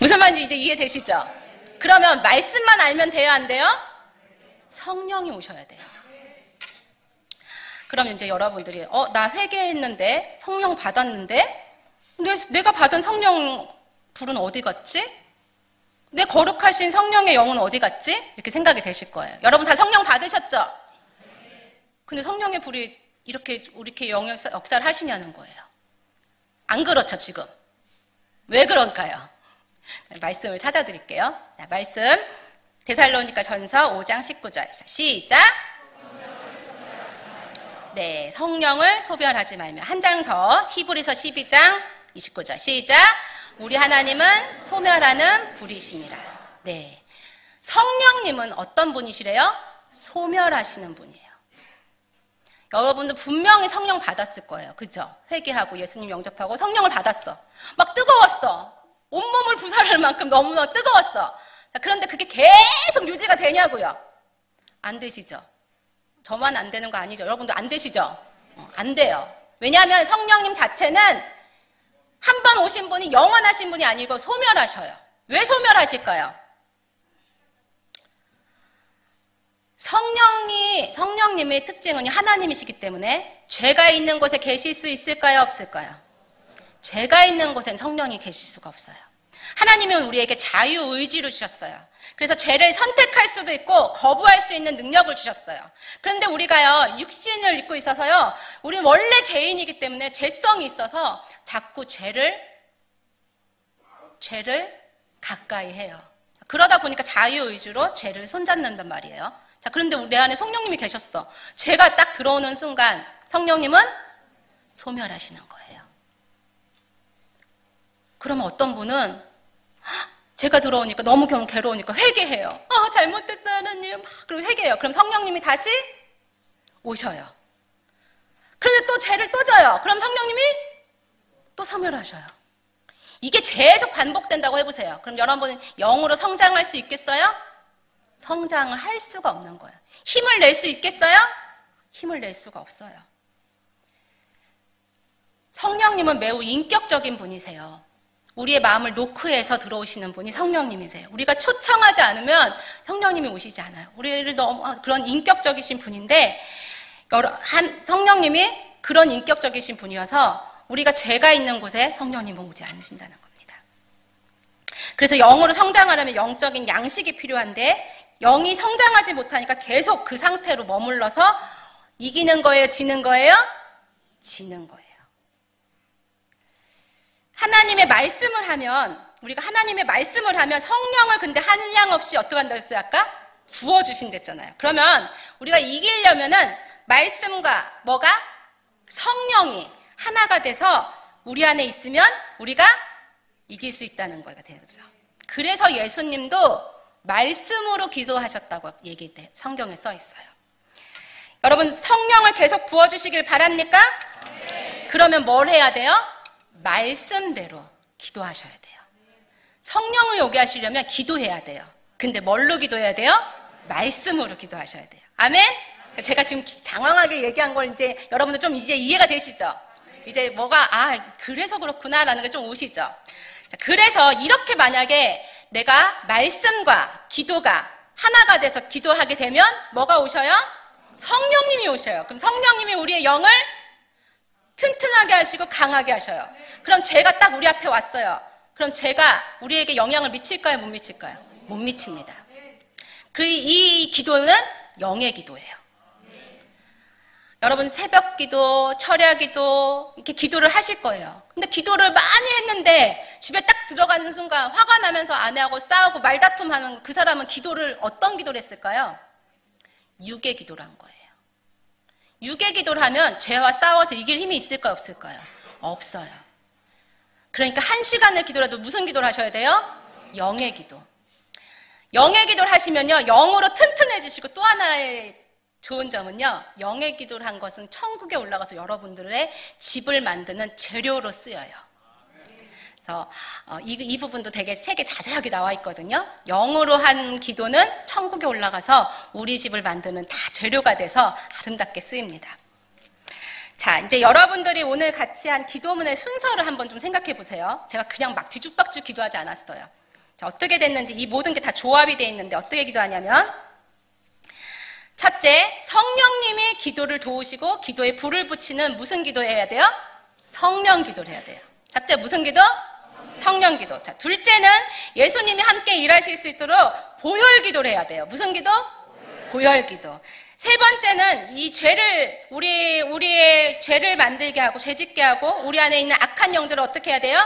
무슨 말인지 이제 이해되시죠? 그러면 말씀만 알면 돼요, 안 돼요? 성령이 오셔야 돼요. 그럼 이제 여러분들이 나 회개했는데 성령 받았는데 내가 받은 성령 불은 어디 갔지? 내 거룩하신 성령의 영은 어디 갔지? 이렇게 생각이 되실 거예요. 여러분 다 성령 받으셨죠? 근데 성령의 불이 이렇게 역사를 하시냐는 거예요. 안 그렇죠, 지금? 왜 그럴까요? 말씀을 찾아드릴게요. 자, 말씀 데살로니가 전서 5장 19절 시작. 네, 성령을 소멸하지 말며. 한 장 더 히브리서 12장 29절 시작. 우리 하나님은 소멸하는 불이심이라. 네, 성령님은 어떤 분이시래요? 소멸하시는 분이에요. 여러분들 분명히 성령 받았을 거예요. 그죠? 회개하고 예수님 영접하고 성령을 받았어. 막 뜨거웠어. 온몸을 부살할 만큼 너무나 뜨거웠어. 자, 그런데 그게 계속 유지가 되냐고요? 안 되시죠? 저만 안 되는 거 아니죠? 여러분도 안 되시죠? 안 돼요. 왜냐하면 성령님 자체는 한 번 오신 분이 영원하신 분이 아니고 소멸하셔요. 왜 소멸하실까요? 성령님의 특징은 하나님이시기 때문에 죄가 있는 곳에 계실 수 있을까요? 없을까요? 죄가 있는 곳엔 성령이 계실 수가 없어요. 하나님은 우리에게 자유의지를 주셨어요. 그래서 죄를 선택할 수도 있고 거부할 수 있는 능력을 주셨어요. 그런데 우리가요, 육신을 입고 있어서요, 우리는 원래 죄인이기 때문에 죄성이 있어서 자꾸 죄를 가까이 해요. 그러다 보니까 자유의지로 죄를 손잡는단 말이에요. 자, 그런데 내 안에 성령님이 계셨어. 죄가 딱 들어오는 순간 성령님은 소멸하시는 거예요. 그러면 어떤 분은 죄가 들어오니까 너무 괴로우니까 회개해요. 잘못됐어요, 하나님. 그리고 회개해요. 그럼 성령님이 다시 오셔요. 그런데 또 죄를 또 져요. 그럼 성령님이 또 소멸하셔요. 이게 계속 반복된다고 해보세요. 그럼 여러분은 영으로 성장할 수 있겠어요? 성장을 할 수가 없는 거예요. 힘을 낼 수 있겠어요? 힘을 낼 수가 없어요. 성령님은 매우 인격적인 분이세요. 우리의 마음을 노크해서 들어오시는 분이 성령님이세요. 우리가 초청하지 않으면 성령님이 오시지 않아요. 우리를 너무 그런 인격적이신 분인데 성령님이 그런 인격적이신 분이어서 우리가 죄가 있는 곳에 성령님은 오지 않으신다는 겁니다. 그래서 영으로 성장하려면 영적인 양식이 필요한데 영이 성장하지 못하니까 계속 그 상태로 머물러서 이기는 거예요? 지는 거예요? 지는 거예요. 하나님의 말씀을 하면 우리가 하나님의 말씀을 하면 성령을 근데 한량없이 어떻게 한다고 했어요? 아까? 부어주신댔잖아요. 그러면 우리가 이기려면은 말씀과 뭐가? 성령이 하나가 돼서 우리 안에 있으면 우리가 이길 수 있다는 거가 되죠. 그래서 예수님도 말씀으로 기도하셨다고 얘기돼 성경에 써 있어요. 여러분 성령을 계속 부어주시길 바랍니까? 네. 그러면 뭘 해야 돼요? 말씀대로 기도하셔야 돼요. 성령을 오게 하시려면 기도해야 돼요. 근데 뭘로 기도해야 돼요? 말씀으로 기도하셔야 돼요. 아멘? 제가 지금 장황하게 얘기한 걸 이제 여러분들 좀 이제 이해가 되시죠? 이제 뭐가 그래서 그렇구나라는 게 좀 오시죠? 자, 그래서 이렇게 만약에 내가 말씀과 기도가 하나가 돼서 기도하게 되면 뭐가 오셔요? 성령님이 오셔요. 그럼 성령님이 우리의 영을 튼튼하게 하시고 강하게 하셔요. 그럼 죄가 딱 우리 앞에 왔어요. 그럼 죄가 우리에게 영향을 미칠까요? 못 미칠까요? 못 미칩니다. 이 기도는 영의 기도예요. 여러분 새벽 기도, 철야 기도 이렇게 기도를 하실 거예요. 근데 기도를 많이 했는데 집에 딱 들어가는 순간 화가 나면서 아내하고 싸우고 말다툼하는 그 사람은 어떤 기도를 했을까요? 육의 기도를 한 거예요. 육의 기도를 하면 죄와 싸워서 이길 힘이 있을까요? 없을까요? 없어요. 그러니까 1시간을 기도라도 무슨 기도를 하셔야 돼요? 영의 기도. 영의 기도를 하시면요 영으로 튼튼해지시고 또 하나의 좋은 점은요 영의 기도를 한 것은 천국에 올라가서 여러분들의 집을 만드는 재료로 쓰여요. 그래서 이 부분도 되게 책에 자세하게 나와 있거든요. 영으로 한 기도는 천국에 올라가서 우리 집을 만드는 다 재료가 돼서 아름답게 쓰입니다. 자, 이제 여러분들이 오늘 같이 한 기도문의 순서를 한번 좀 생각해 보세요. 제가 그냥 막 뒤죽박죽 기도하지 않았어요. 자, 어떻게 됐는지 이 모든 게 다 조합이 되어 있는데 어떻게 기도하냐면 첫째, 성령님이 기도를 도우시고 기도에 불을 붙이는 무슨 기도해야 돼요? 성령 기도를 해야 돼요. 첫째, 무슨 기도? 성령 기도. 자, 둘째는 예수님이 함께 일하실 수 있도록 보혈 기도를 해야 돼요. 무슨 기도? 보혈 기도. 세 번째는 이 죄를 우리의 죄를 만들게 하고 죄짓게 하고 우리 안에 있는 악한 영들을 어떻게 해야 돼요?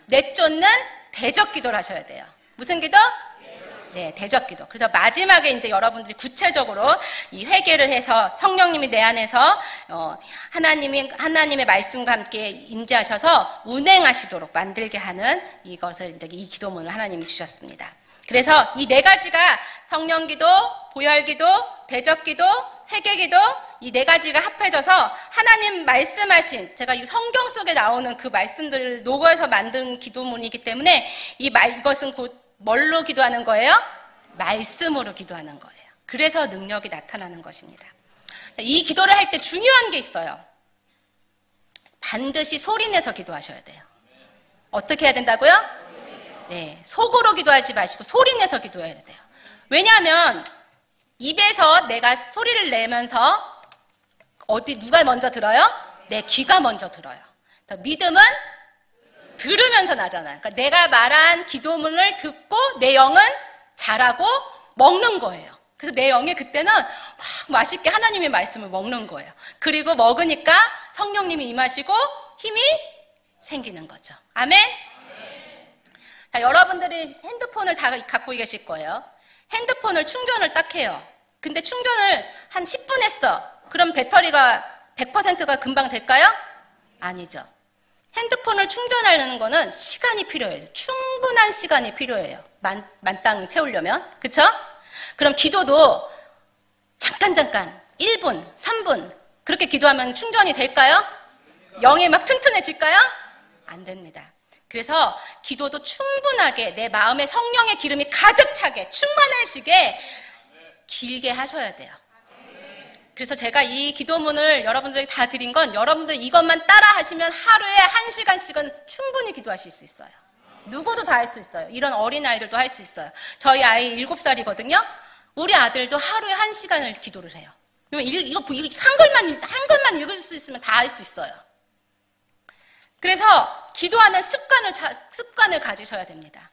내쫓는 대적 기도를 하셔야 돼요. 무슨 기도? 네, 대적 기도. 그래서 마지막에 이제 여러분들이 구체적으로 이 회개를 해서 성령님이 내 안에서 하나님의 말씀과 함께 임재하셔서 운행하시도록 만들게 하는 이것을 이제 이 기도문을 하나님이 주셨습니다. 그래서 이 네 가지가 성령 기도, 보혈 기도, 대적 기도, 회개 기도 이 네 가지가 합해져서 하나님 말씀하신 제가 이 성경 속에 나오는 그 말씀들을 녹여서 만든 기도문이기 때문에 이것은 곧 뭘로 기도하는 거예요? 말씀으로 기도하는 거예요. 그래서 능력이 나타나는 것입니다. 자, 이 기도를 할 때 중요한 게 있어요. 반드시 소리내서 기도하셔야 돼요. 어떻게 해야 된다고요? 네, 속으로 기도하지 마시고 소리내서 기도해야 돼요. 왜냐하면 입에서 내가 소리를 내면서 누가 먼저 들어요? 내 귀가 먼저 들어요. 믿음은 들으면서 나잖아요. 그러니까 내가 말한 기도문을 듣고 내 영은 자라고 먹는 거예요. 그래서 내 영이 그때는 막 맛있게 하나님의 말씀을 먹는 거예요. 그리고 먹으니까 성령님이 임하시고 힘이 생기는 거죠. 아멘? 자, 여러분들이 핸드폰을 다 갖고 계실 거예요. 핸드폰을 충전을 딱 해요. 근데 충전을 한 10분 했어. 그럼 배터리가 100%가 금방 될까요? 아니죠. 핸드폰을 충전하려는 거는 시간이 필요해요. 충분한 시간이 필요해요. 만땅 채우려면. 그쵸? 그럼 기도도 잠깐 1분, 3분 그렇게 기도하면 충전이 될까요? 영이 막 튼튼해질까요? 안 됩니다. 그래서 기도도 충분하게 내 마음에 성령의 기름이 가득 차게 충만하시게 길게 하셔야 돼요. 그래서 제가 이 기도문을 여러분들에게 다 드린 건 여러분들 이것만 따라 하시면 하루에 1시간씩은 충분히 기도하실 수 있어요. 누구도 다 할 수 있어요. 이런 어린아이들도 할 수 있어요. 저희 아이 7살이거든요. 우리 아들도 하루에 1시간을 기도를 해요. 이거 한글만 읽을 수 있으면 다 할 수 있어요. 그래서 기도하는 습관을 가지셔야 됩니다.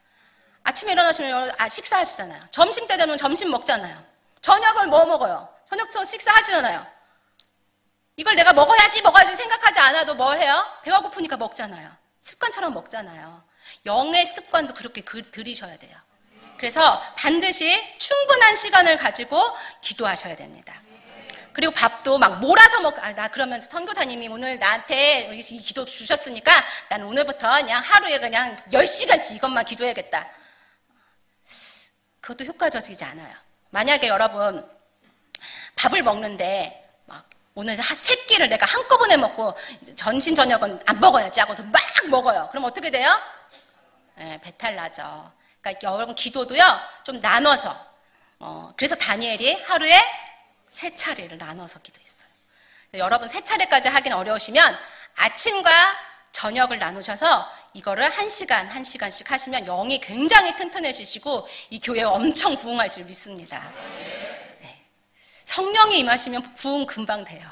아침에 일어나시면 식사하시잖아요. 점심때 되면 점심 먹잖아요. 저녁을 뭐 먹어요? 저녁 식사하시잖아요. 이걸 내가 먹어야지 생각하지 않아도 뭘 해요? 배가 고프니까 먹잖아요. 습관처럼 먹잖아요. 영의 습관도 그렇게 들이셔야 돼요. 그래서 반드시 충분한 시간을 가지고 기도하셔야 됩니다. 그리고 밥도 막 몰아서 나 그러면 선교사님이 오늘 나한테 이 기도 주셨으니까 난 오늘부터 그냥 하루에 그냥 10시간씩 이것만 기도해야겠다. 그것도 효과적이지 않아요. 만약에 여러분 밥을 먹는데 막 오늘 세 끼를 내가 한꺼번에 먹고 전신 저녁은 안 먹어야지 하고서 막 먹어요. 그럼 어떻게 돼요? 네, 배탈 나죠. 그러니까 여러분 기도도요 좀 나눠서 그래서 다니엘이 하루에 3차례를 나눠서 기도했어요. 여러분 3차례까지 하긴 어려우시면 아침과 저녁을 나누셔서 이거를 1시간씩 하시면 영이 굉장히 튼튼해지시고 이 교회가 엄청 부흥할 줄 믿습니다. 네. 성령이 임하시면 부흥 금방 돼요.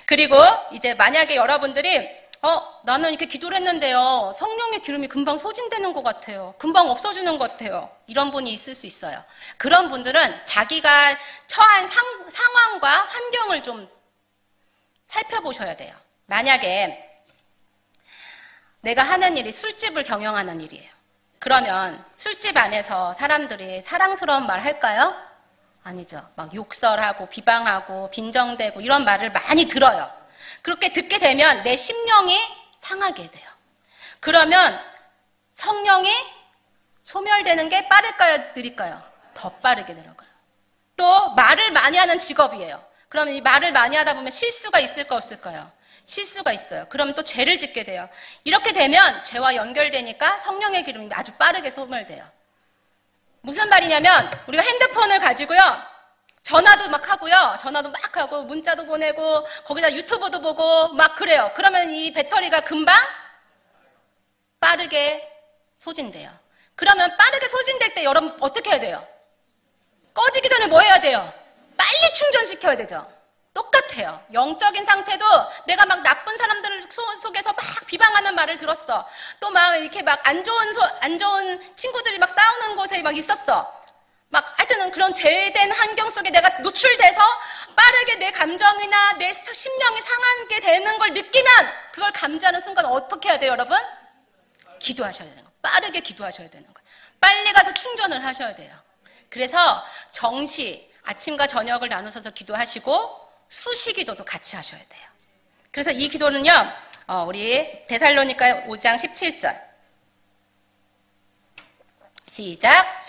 그리고 이제 만약에 여러분들이 나는 이렇게 기도를 했는데요. 성령의 기름이 금방 소진되는 것 같아요. 금방 없어지는 것 같아요. 이런 분이 있을 수 있어요. 그런 분들은 자기가 처한 상황과 환경을 좀 살펴보셔야 돼요. 만약에 내가 하는 일이 술집을 경영하는 일이에요. 그러면 술집 안에서 사람들이 사랑스러운 말 할까요? 아니죠. 막 욕설하고 비방하고 빈정대고 이런 말을 많이 들어요. 그렇게 듣게 되면 내 심령이 상하게 돼요. 그러면 성령이 소멸되는 게 빠를까요? 느릴까요? 더 빠르게 들어가요. 또 말을 많이 하는 직업이에요. 그러면 이 말을 많이 하다 보면 실수가 있을까 없을까요? 실수가 있어요. 그럼 또 죄를 짓게 돼요. 이렇게 되면 죄와 연결되니까 성령의 기름이 아주 빠르게 소멸돼요. 무슨 말이냐면 우리가 핸드폰을 가지고요. 전화도 막 하고 문자도 보내고 거기다 유튜브도 보고 막 그래요. 그러면 이 배터리가 금방 빠르게 소진돼요. 그러면 빠르게 소진될 때 여러분 어떻게 해야 돼요? 꺼지기 전에 뭐 해야 돼요? 빨리 충전시켜야 되죠. 똑같아요. 영적인 상태도 내가 막 나쁜 사람들 속에서 막 비방하는 말을 들었어. 또 막 이렇게 막 안 좋은 친구들이 막 싸우는 곳에 막 있었어. 막 하여튼 그런 죄된 환경 속에 내가 노출돼서 빠르게 내 감정이나 내 심령이 상하게 되는 걸 느끼면 그걸 감지하는 순간 어떻게 해야 돼요, 여러분? 기도하셔야 되는 거예요. 빠르게 기도하셔야 되는 거예요. 빨리 가서 충전을 하셔야 돼요. 그래서 정시, 아침과 저녁을 나누셔서 기도하시고 수시 기도도 같이 하셔야 돼요. 그래서 이 기도는요, 우리 데살로니가 5장 17절. 시작.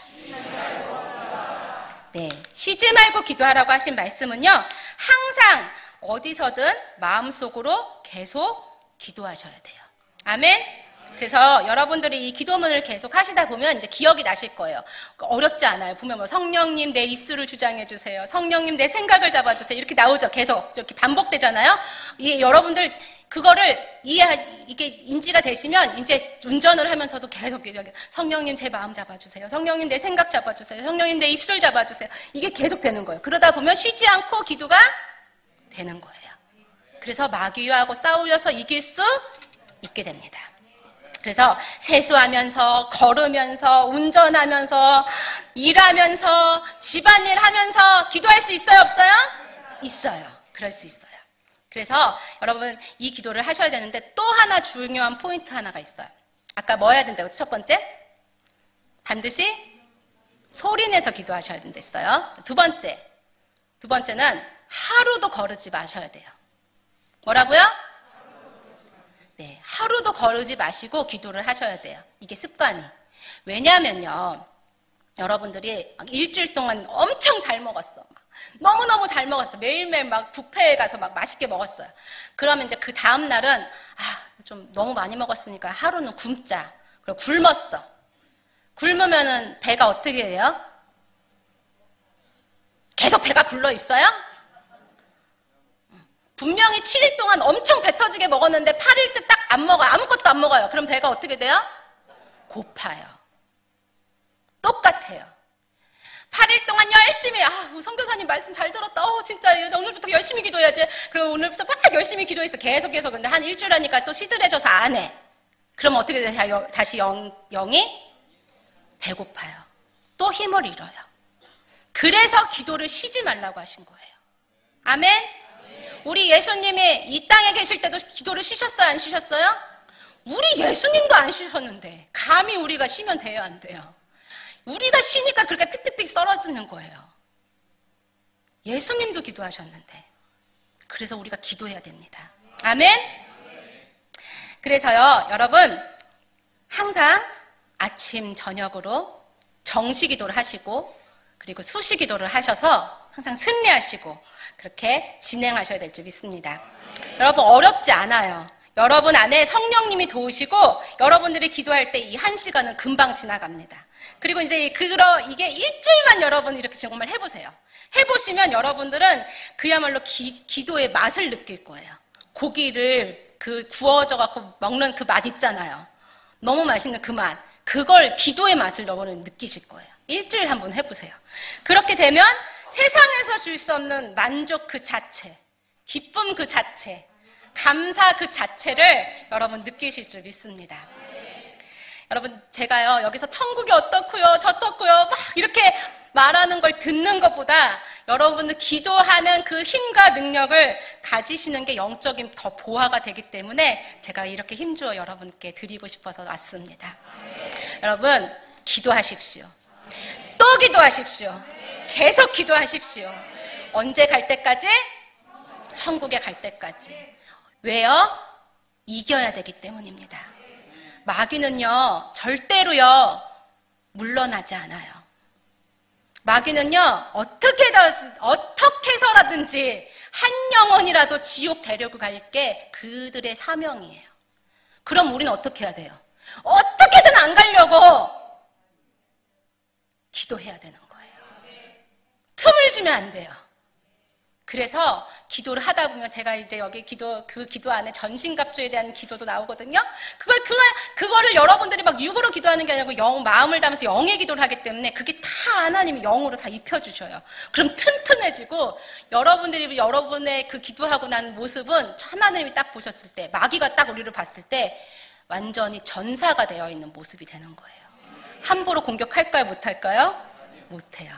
네, 쉬지 말고 기도하라고 하신 말씀은요, 항상 어디서든 마음속으로 계속 기도하셔야 돼요. 아멘? 그래서 여러분들이 이 기도문을 계속 하시다 보면 이제 기억이 나실 거예요. 어렵지 않아요. 보면 뭐 성령님 내 입술을 주장해 주세요. 성령님 내 생각을 잡아주세요. 이렇게 나오죠. 계속 이렇게 반복되잖아요. 여러분들 그거를 이게 인지가 되시면 이제 운전을 하면서도 계속 성령님 제 마음 잡아주세요. 성령님 내 생각 잡아주세요. 성령님 내 입술 잡아주세요. 이게 계속 되는 거예요. 그러다 보면 쉬지 않고 기도가 되는 거예요. 그래서 마귀하고 싸우려서 이길 수 있게 됩니다. 그래서 세수하면서, 걸으면서, 운전하면서, 일하면서, 집안일 하면서 기도할 수 있어요, 없어요? 있어요. 그럴 수 있어요. 그래서 여러분 이 기도를 하셔야 되는데 또 하나 중요한 포인트 하나가 있어요. 아까 뭐 해야 된다고? 첫 번째? 반드시 소리내서 기도하셔야 된댔어요. 두 번째는 하루도 거르지 마셔야 돼요. 뭐라고요? 네, 하루도 거르지 마시고 기도를 하셔야 돼요. 이게 습관이. 왜냐면요, 여러분들이 막 일주일 동안 엄청 잘 먹었어. 너무너무 잘 먹었어. 매일매일 막 뷔페에 가서 막 맛있게 먹었어요. 그러면 이제 그 다음날은, 좀 너무 많이 먹었으니까 하루는 굶자. 그리고 굶었어. 굶으면은 배가 어떻게 돼요? 계속 배가 불러 있어요? 분명히 7일 동안 엄청 배 터지게 먹었는데 8일째 딱 안 먹어요. 아무것도 안 먹어요. 그럼 배가 어떻게 돼요? 고파요. 똑같아요. 8일 동안 열심히, 선교사님 말씀 잘 들었다. 진짜 오늘부터 열심히 기도해야지. 그리고 오늘부터 막 열심히 기도했어. 계속해서. 근데 한 일주일 하니까 또 시들해져서 안 해. 그럼 어떻게 돼요? 다시 영이 배고파요. 또 힘을 잃어요. 그래서 기도를 쉬지 말라고 하신 거예요. 아멘? 우리 예수님이 이 땅에 계실 때도 기도를 쉬셨어요? 안 쉬셨어요? 우리 예수님도 안 쉬셨는데 감히 우리가 쉬면 돼요? 안 돼요? 우리가 쉬니까 그렇게 픽픽픽 썰어지는 거예요. 예수님도 기도하셨는데. 그래서 우리가 기도해야 됩니다. 아멘? 그래서요, 여러분 항상 아침, 저녁으로 정시 기도를 하시고 그리고 수시 기도를 하셔서 항상 승리하시고 그렇게 진행하셔야 될 줄 믿습니다. 여러분 어렵지 않아요. 여러분 안에 성령님이 도우시고 여러분들이 기도할 때 이 1시간은 금방 지나갑니다. 그리고 이제 이게 일주일만 여러분 이렇게 정말 해보세요. 해보시면 여러분들은 그야말로 기도의 맛을 느낄 거예요. 고기를 구워져 갖고 먹는 그 맛 있잖아요. 너무 맛있는 그 맛. 그걸 기도의 맛을 여러분은 느끼실 거예요. 일주일 한번 해보세요. 그렇게 되면 세상에서 줄 수 없는 만족 그 자체, 기쁨 그 자체, 감사 그 자체를 여러분 느끼실 줄 믿습니다. 여러분 제가요 여기서 천국이 어떻고요 저떻고요 막 이렇게 말하는 걸 듣는 것보다 여러분들 기도하는 그 힘과 능력을 가지시는 게 영적인 더 보화가 되기 때문에 제가 이렇게 힘주어 여러분께 드리고 싶어서 왔습니다. 여러분 기도하십시오. 또 기도하십시오. 계속 기도하십시오. 언제 갈 때까지? 천국에 갈 때까지. 왜요? 이겨야 되기 때문입니다. 마귀는요 절대로요 물러나지 않아요. 마귀는요 어떻게 해서라든지 한 영혼이라도 지옥 데리고 갈 게 그들의 사명이에요. 그럼 우리는 어떻게 해야 돼요? 어떻게든 안 가려고 기도해야 되는 거예요. 틈을 주면 안 돼요. 그래서 기도를 하다 보면 제가 이제 여기 그 기도 안에 전신갑주에 대한 기도도 나오거든요. 그거를 여러분들이 막 육으로 기도하는 게 아니고 마음을 담아서 영의 기도를 하기 때문에 그게 다 하나님이 영으로 다 입혀주셔요. 그럼 튼튼해지고 여러분의 그 기도하고 난 모습은 하나님이 딱 보셨을 때, 마귀가 딱 우리를 봤을 때 완전히 전사가 되어 있는 모습이 되는 거예요. 함부로 공격할까요? 못할까요? 못해요.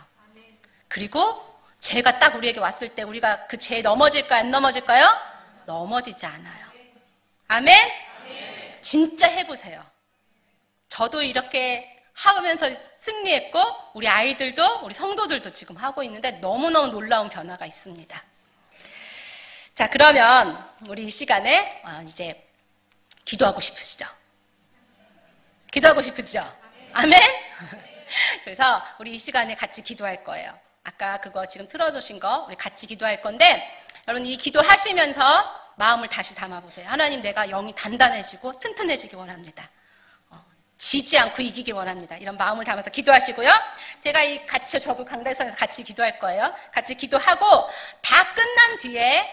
그리고 죄가 딱 우리에게 왔을 때 우리가 그 죄에 넘어질까요? 안 넘어질까요? 넘어지지 않아요. 아멘? 진짜 해보세요. 저도 이렇게 하면서 승리했고 우리 아이들도 우리 성도들도 지금 하고 있는데 너무너무 놀라운 변화가 있습니다. 자, 그러면 우리 이 시간에 이제 기도하고 싶으시죠? 기도하고 싶으시죠? 아멘? 그래서 우리 이 시간에 같이 기도할 거예요. 아까 그거 지금 틀어주신 거 우리 같이 기도할 건데 여러분 이 기도하시면서 마음을 다시 담아보세요. 하나님, 내가 영이 단단해지고 튼튼해지기 원합니다. 지지 않고 이기길 원합니다. 이런 마음을 담아서 기도하시고요. 제가 저도 강대상에서 같이 기도할 거예요. 같이 기도하고 다 끝난 뒤에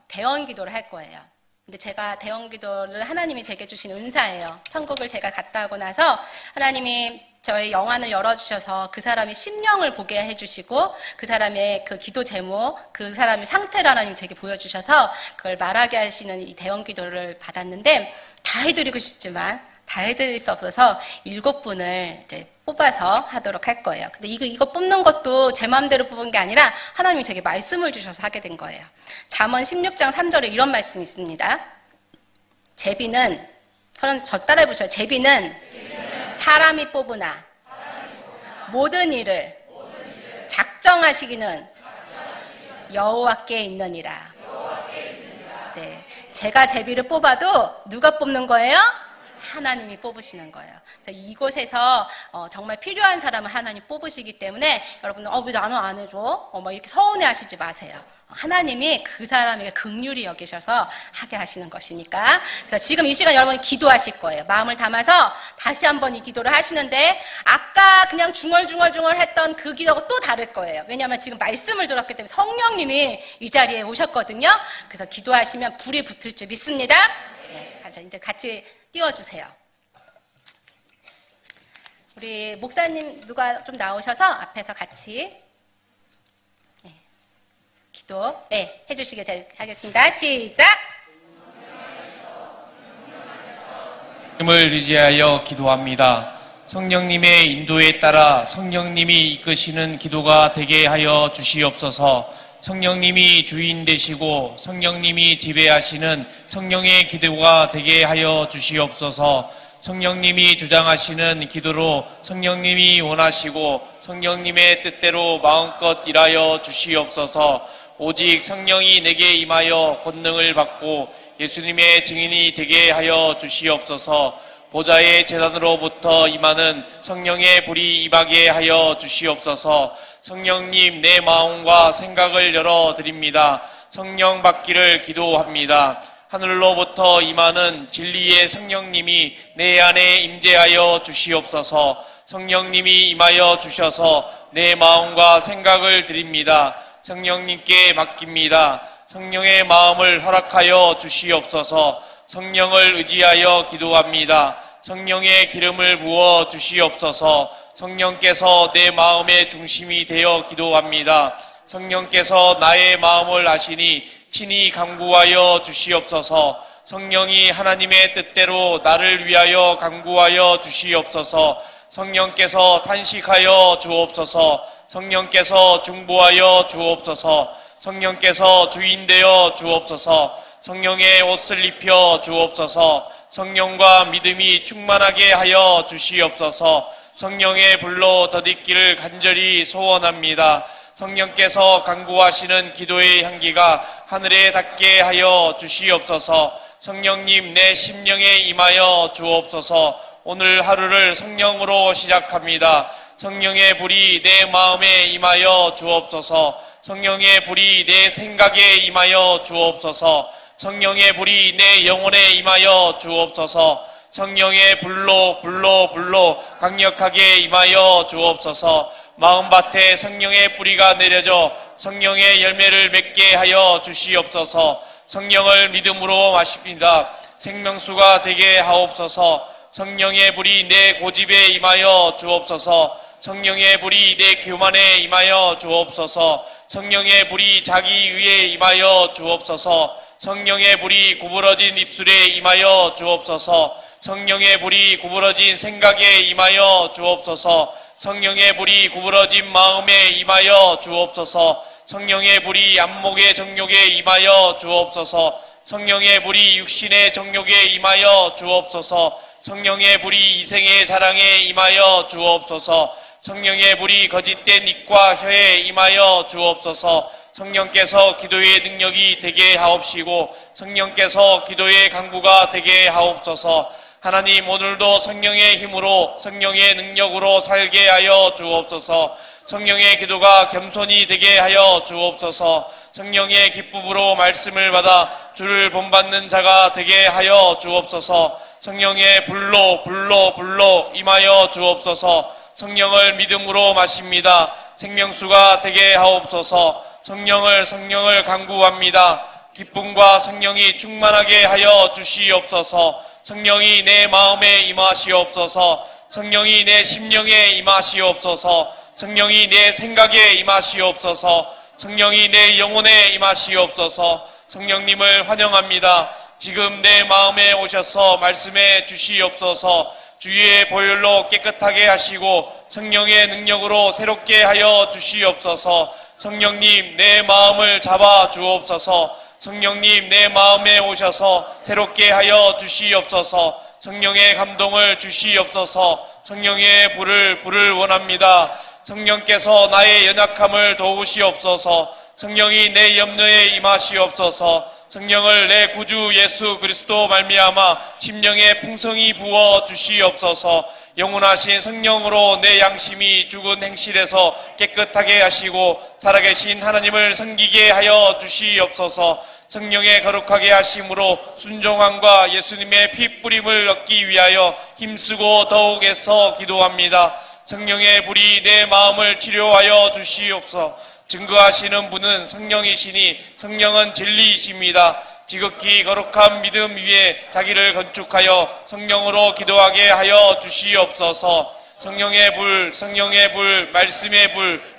대언 기도를 할 거예요. 근데 제가 대언 기도를 하나님이 제게 주신 은사예요. 천국을 제가 갔다 오고 나서 하나님이 저의 영안을 열어주셔서 그 사람이 심령을 보게 해주시고 그 사람의 그 기도 제목, 그 사람의 상태를 하나님 제게 보여주셔서 그걸 말하게 하시는 이 대언 기도를 받았는데 다 해드리고 싶지만 다 해드릴 수 없어서 7분을 이제 뽑아서 하도록 할 거예요. 근데 이거 뽑는 것도 제 마음대로 뽑은 게 아니라 하나님이 제게 말씀을 주셔서 하게 된 거예요. 잠언 16장 3절에 이런 말씀이 있습니다. 제비는, 저 따라해 보셔요. 제비는 사람이 뽑으나 모든 일을 작정하시기는 여호와께 있느니라. 네, 제가 제비를 뽑아도 누가 뽑는 거예요? 하나님이 뽑으시는 거예요. 그래서 이곳에서 정말 필요한 사람을 하나님 뽑으시기 때문에 여러분들 왜 나는 안 해줘? 막 이렇게 서운해하시지 마세요. 하나님이 그 사람에게 긍휼히 여기셔서 하게 하시는 것이니까. 그래서 지금 이 시간 여러분이 기도하실 거예요. 마음을 담아서 다시 한번 이 기도를 하시는데 아까 그냥 중얼중얼 했던 그 기도하고 또 다를 거예요. 왜냐하면 지금 말씀을 들었기 때문에 성령님이 이 자리에 오셨거든요. 그래서 기도하시면 불이 붙을 줄 믿습니다. 네, 이제 같이 띄워주세요. 우리 목사님 누가 좀 나오셔서 앞에서 같이 기도 해주시게 하겠습니다. 시작! 성령님을 의지하여 기도합니다. 성령님의 인도에 따라 성령님이 이끄시는 기도가 되게 하여 주시옵소서. 성령님이 주인 되시고 성령님이 지배하시는 성령의 기도가 되게 하여 주시옵소서. 성령님이 주장하시는 기도로 성령님이 원하시고 성령님의 뜻대로 마음껏 일하여 주시옵소서. 오직 성령이 내게 임하여 권능을 받고 예수님의 증인이 되게 하여 주시옵소서. 보좌의 제단으로부터 임하는 성령의 불이 임하게 하여 주시옵소서. 성령님, 내 마음과 생각을 열어드립니다. 성령 받기를 기도합니다. 하늘로부터 임하는 진리의 성령님이 내 안에 임재하여 주시옵소서. 성령님이 임하여 주셔서 내 마음과 생각을 드립니다. 성령님께 맡깁니다. 성령의 마음을 허락하여 주시옵소서. 성령을 의지하여 기도합니다. 성령의 기름을 부어 주시옵소서. 성령께서 내 마음의 중심이 되어 기도합니다. 성령께서 나의 마음을 아시니 친히 간구하여 주시옵소서. 성령이 하나님의 뜻대로 나를 위하여 간구하여 주시옵소서. 성령께서 탄식하여 주옵소서. 성령께서 중보하여 주옵소서. 성령께서 주인 되어 주옵소서. 성령의 옷을 입혀 주옵소서. 성령과 믿음이 충만하게 하여 주시옵소서. 성령의 불로 덧입기를 간절히 소원합니다. 성령께서 간구하시는 기도의 향기가 하늘에 닿게 하여 주시옵소서. 성령님, 내 심령에 임하여 주옵소서. 오늘 하루를 성령으로 시작합니다. 성령의 불이 내 마음에 임하여 주옵소서. 성령의 불이 내 생각에 임하여 주옵소서. 성령의 불이 내 영혼에 임하여 주옵소서. 성령의 불로 강력하게 임하여 주옵소서. 마음밭에 성령의 뿌리가 내려져 성령의 열매를 맺게 하여 주시옵소서. 성령을 믿음으로 마십니다. 생명수가 되게 하옵소서. 성령의 불이 내 고집에 임하여 주옵소서. 성령의 불이 내 교만에 임하여 주옵소서. 성령의 불이 자기 위에 임하여 주옵소서. 성령의 불이 구부러진 입술에 임하여 주옵소서. 성령의 불이 구부러진 생각에 임하여 주옵소서. 성령의 불이 구부러진 마음에 임하여 주옵소서. 성령의 불이 안목의 정욕에 임하여 주옵소서. 성령의 불이 육신의 정욕에 임하여 주옵소서. 성령의 불이 이생의 자랑에 임하여 주옵소서. 성령의 불이 거짓된 입과 혀에 임하여 주옵소서. 성령께서 기도의 능력이 되게 하옵시고 성령께서 기도의 강구가 되게 하옵소서. 하나님, 오늘도 성령의 힘으로 성령의 능력으로 살게 하여 주옵소서. 성령의 기도가 겸손히 되게 하여 주옵소서. 성령의 기쁨으로 말씀을 받아 주를 본받는 자가 되게 하여 주옵소서. 성령의 불로 임하여 주옵소서. 성령을 믿음으로 마십니다. 생명수가 되게 하옵소서. 성령을 간구합니다. 기쁨과 성령이 충만하게 하여 주시옵소서. 성령이 내 마음에 임하시옵소서. 성령이 내 심령에 임하시옵소서. 성령이 내 생각에 임하시옵소서. 성령이 내 영혼에 임하시옵소서. 성령님을 환영합니다. 지금 내 마음에 오셔서 말씀해 주시옵소서. 주의 보혈로 깨끗하게 하시고 성령의 능력으로 새롭게 하여 주시옵소서. 성령님, 내 마음을 잡아 주옵소서. 성령님, 내 마음에 오셔서 새롭게 하여 주시옵소서. 성령의 감동을 주시옵소서. 성령의 불을 원합니다. 성령께서 나의 연약함을 도우시옵소서. 성령이 내 염려에 임하시옵소서. 성령을 내 구주 예수 그리스도 말미암아 심령에 풍성히 부어 주시옵소서. 영원하신 성령으로 내 양심이 죽은 행실에서 깨끗하게 하시고 살아계신 하나님을 섬기게 하여 주시옵소서. 성령의 거룩하게 하심으로 순종함과 예수님의 피 뿌림을 얻기 위하여 힘쓰고 더욱 애써 기도합니다. 성령의 불이 내 마음을 치료하여 주시옵소서. 증거하시는 분은 성령이시니 성령은 진리이십니다. 지극히 거룩한 믿음 위에 자기를 건축하여 성령으로 기도하게 하여 주시옵소서. 성령의 불,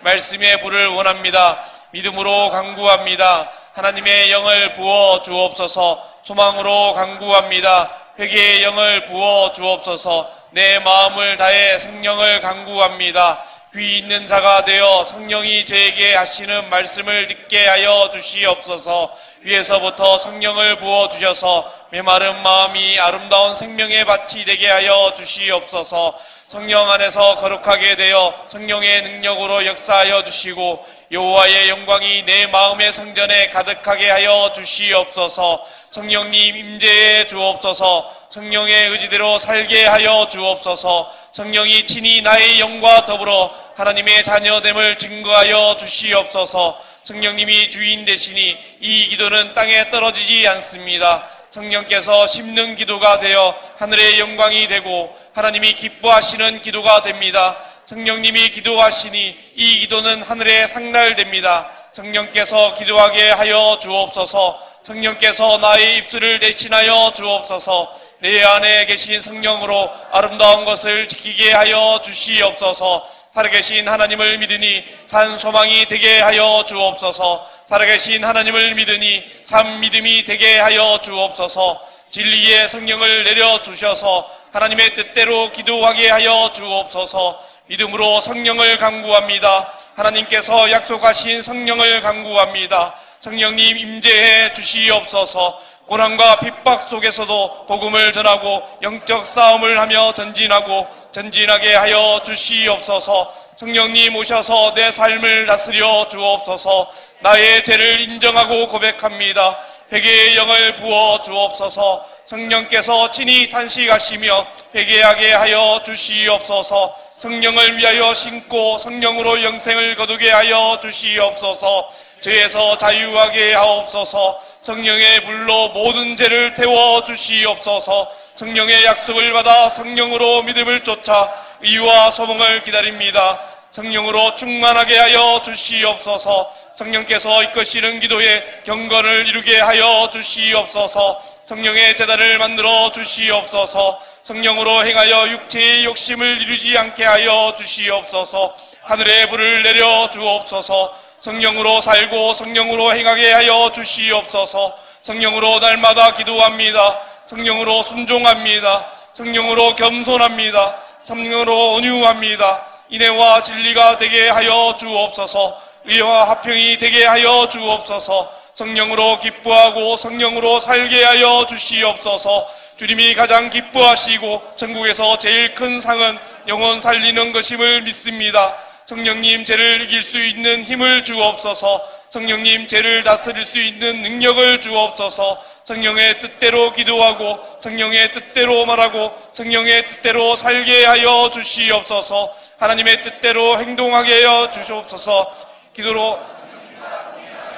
말씀의 불을 원합니다. 믿음으로 간구합니다. 하나님의 영을 부어 주옵소서. 소망으로 간구합니다. 회개의 영을 부어 주옵소서. 내 마음을 다해 성령을 간구합니다. 귀 있는 자가 되어 성령이 저에게 하시는 말씀을 듣게 하여 주시옵소서. 위에서부터 성령을 부어 주셔서 메마른 마음이 아름다운 생명의 밭이 되게 하여 주시옵소서. 성령 안에서 거룩하게 되어 성령의 능력으로 역사하여 주시고 여호와의 영광이 내 마음의 성전에 가득하게 하여 주시옵소서. 성령님 임재해 주옵소서. 성령의 의지대로 살게 하여 주옵소서. 성령이 친히 나의 영과 더불어 하나님의 자녀됨을 증거하여 주시옵소서. 성령님이 주인 되시니 이 기도는 땅에 떨어지지 않습니다. 성령께서 심는 기도가 되어 하늘의 영광이 되고 하나님이 기뻐하시는 기도가 됩니다. 성령님이 기도하시니 이 기도는 하늘에 상달됩니다. 성령께서 기도하게 하여 주옵소서. 성령께서 나의 입술을 대신하여 주옵소서. 내 안에 계신 성령으로 아름다운 것을 지키게 하여 주시옵소서. 살아계신 하나님을 믿으니 산 소망이 되게 하여 주옵소서. 살아계신 하나님을 믿으니 산 믿음이 되게 하여 주옵소서. 진리의 성령을 내려주셔서 하나님의 뜻대로 기도하게 하여 주옵소서. 믿음으로 성령을 간구합니다. 하나님께서 약속하신 성령을 간구합니다. 성령님 임재해 주시옵소서. 고난과 핍박 속에서도 복음을 전하고 영적 싸움을 하며 전진하게 하여 주시옵소서. 성령님 오셔서 내 삶을 다스려 주옵소서. 나의 죄를 인정하고 고백합니다. 회개의 영을 부어 주옵소서. 성령께서 친히 탄식하시며 회개하게 하여 주시옵소서. 성령을 위하여 신고 성령으로 영생을 거두게 하여 주시옵소서. 죄에서 자유하게 하옵소서. 성령의 불로 모든 죄를 태워 주시옵소서. 성령의 약속을 받아 성령으로 믿음을 쫓아 의와 소망을 기다립니다. 성령으로 충만하게 하여 주시옵소서. 성령께서 이끄시는 기도에 경건을 이루게 하여 주시옵소서. 성령의 제단을 만들어 주시옵소서. 성령으로 행하여 육체의 욕심을 이루지 않게 하여 주시옵소서. 하늘의 불을 내려 주옵소서. 성령으로 살고 성령으로 행하게 하여 주시옵소서. 성령으로 날마다 기도합니다. 성령으로 순종합니다. 성령으로 겸손합니다. 성령으로 온유합니다. 인애와 진리가 되게 하여 주옵소서. 의와 화평이 되게 하여 주옵소서. 성령으로 기뻐하고 성령으로 살게 하여 주시옵소서. 주님이 가장 기뻐하시고 천국에서 제일 큰 상은 영혼 살리는 것임을 믿습니다. 성령님, 죄를 이길 수 있는 힘을 주옵소서. 성령님, 죄를 다스릴 수 있는 능력을 주옵소서. 성령의 뜻대로 기도하고 성령의 뜻대로 말하고 성령의 뜻대로 살게 하여 주시옵소서. 하나님의 뜻대로 행동하게 하여 주시옵소서. 기도로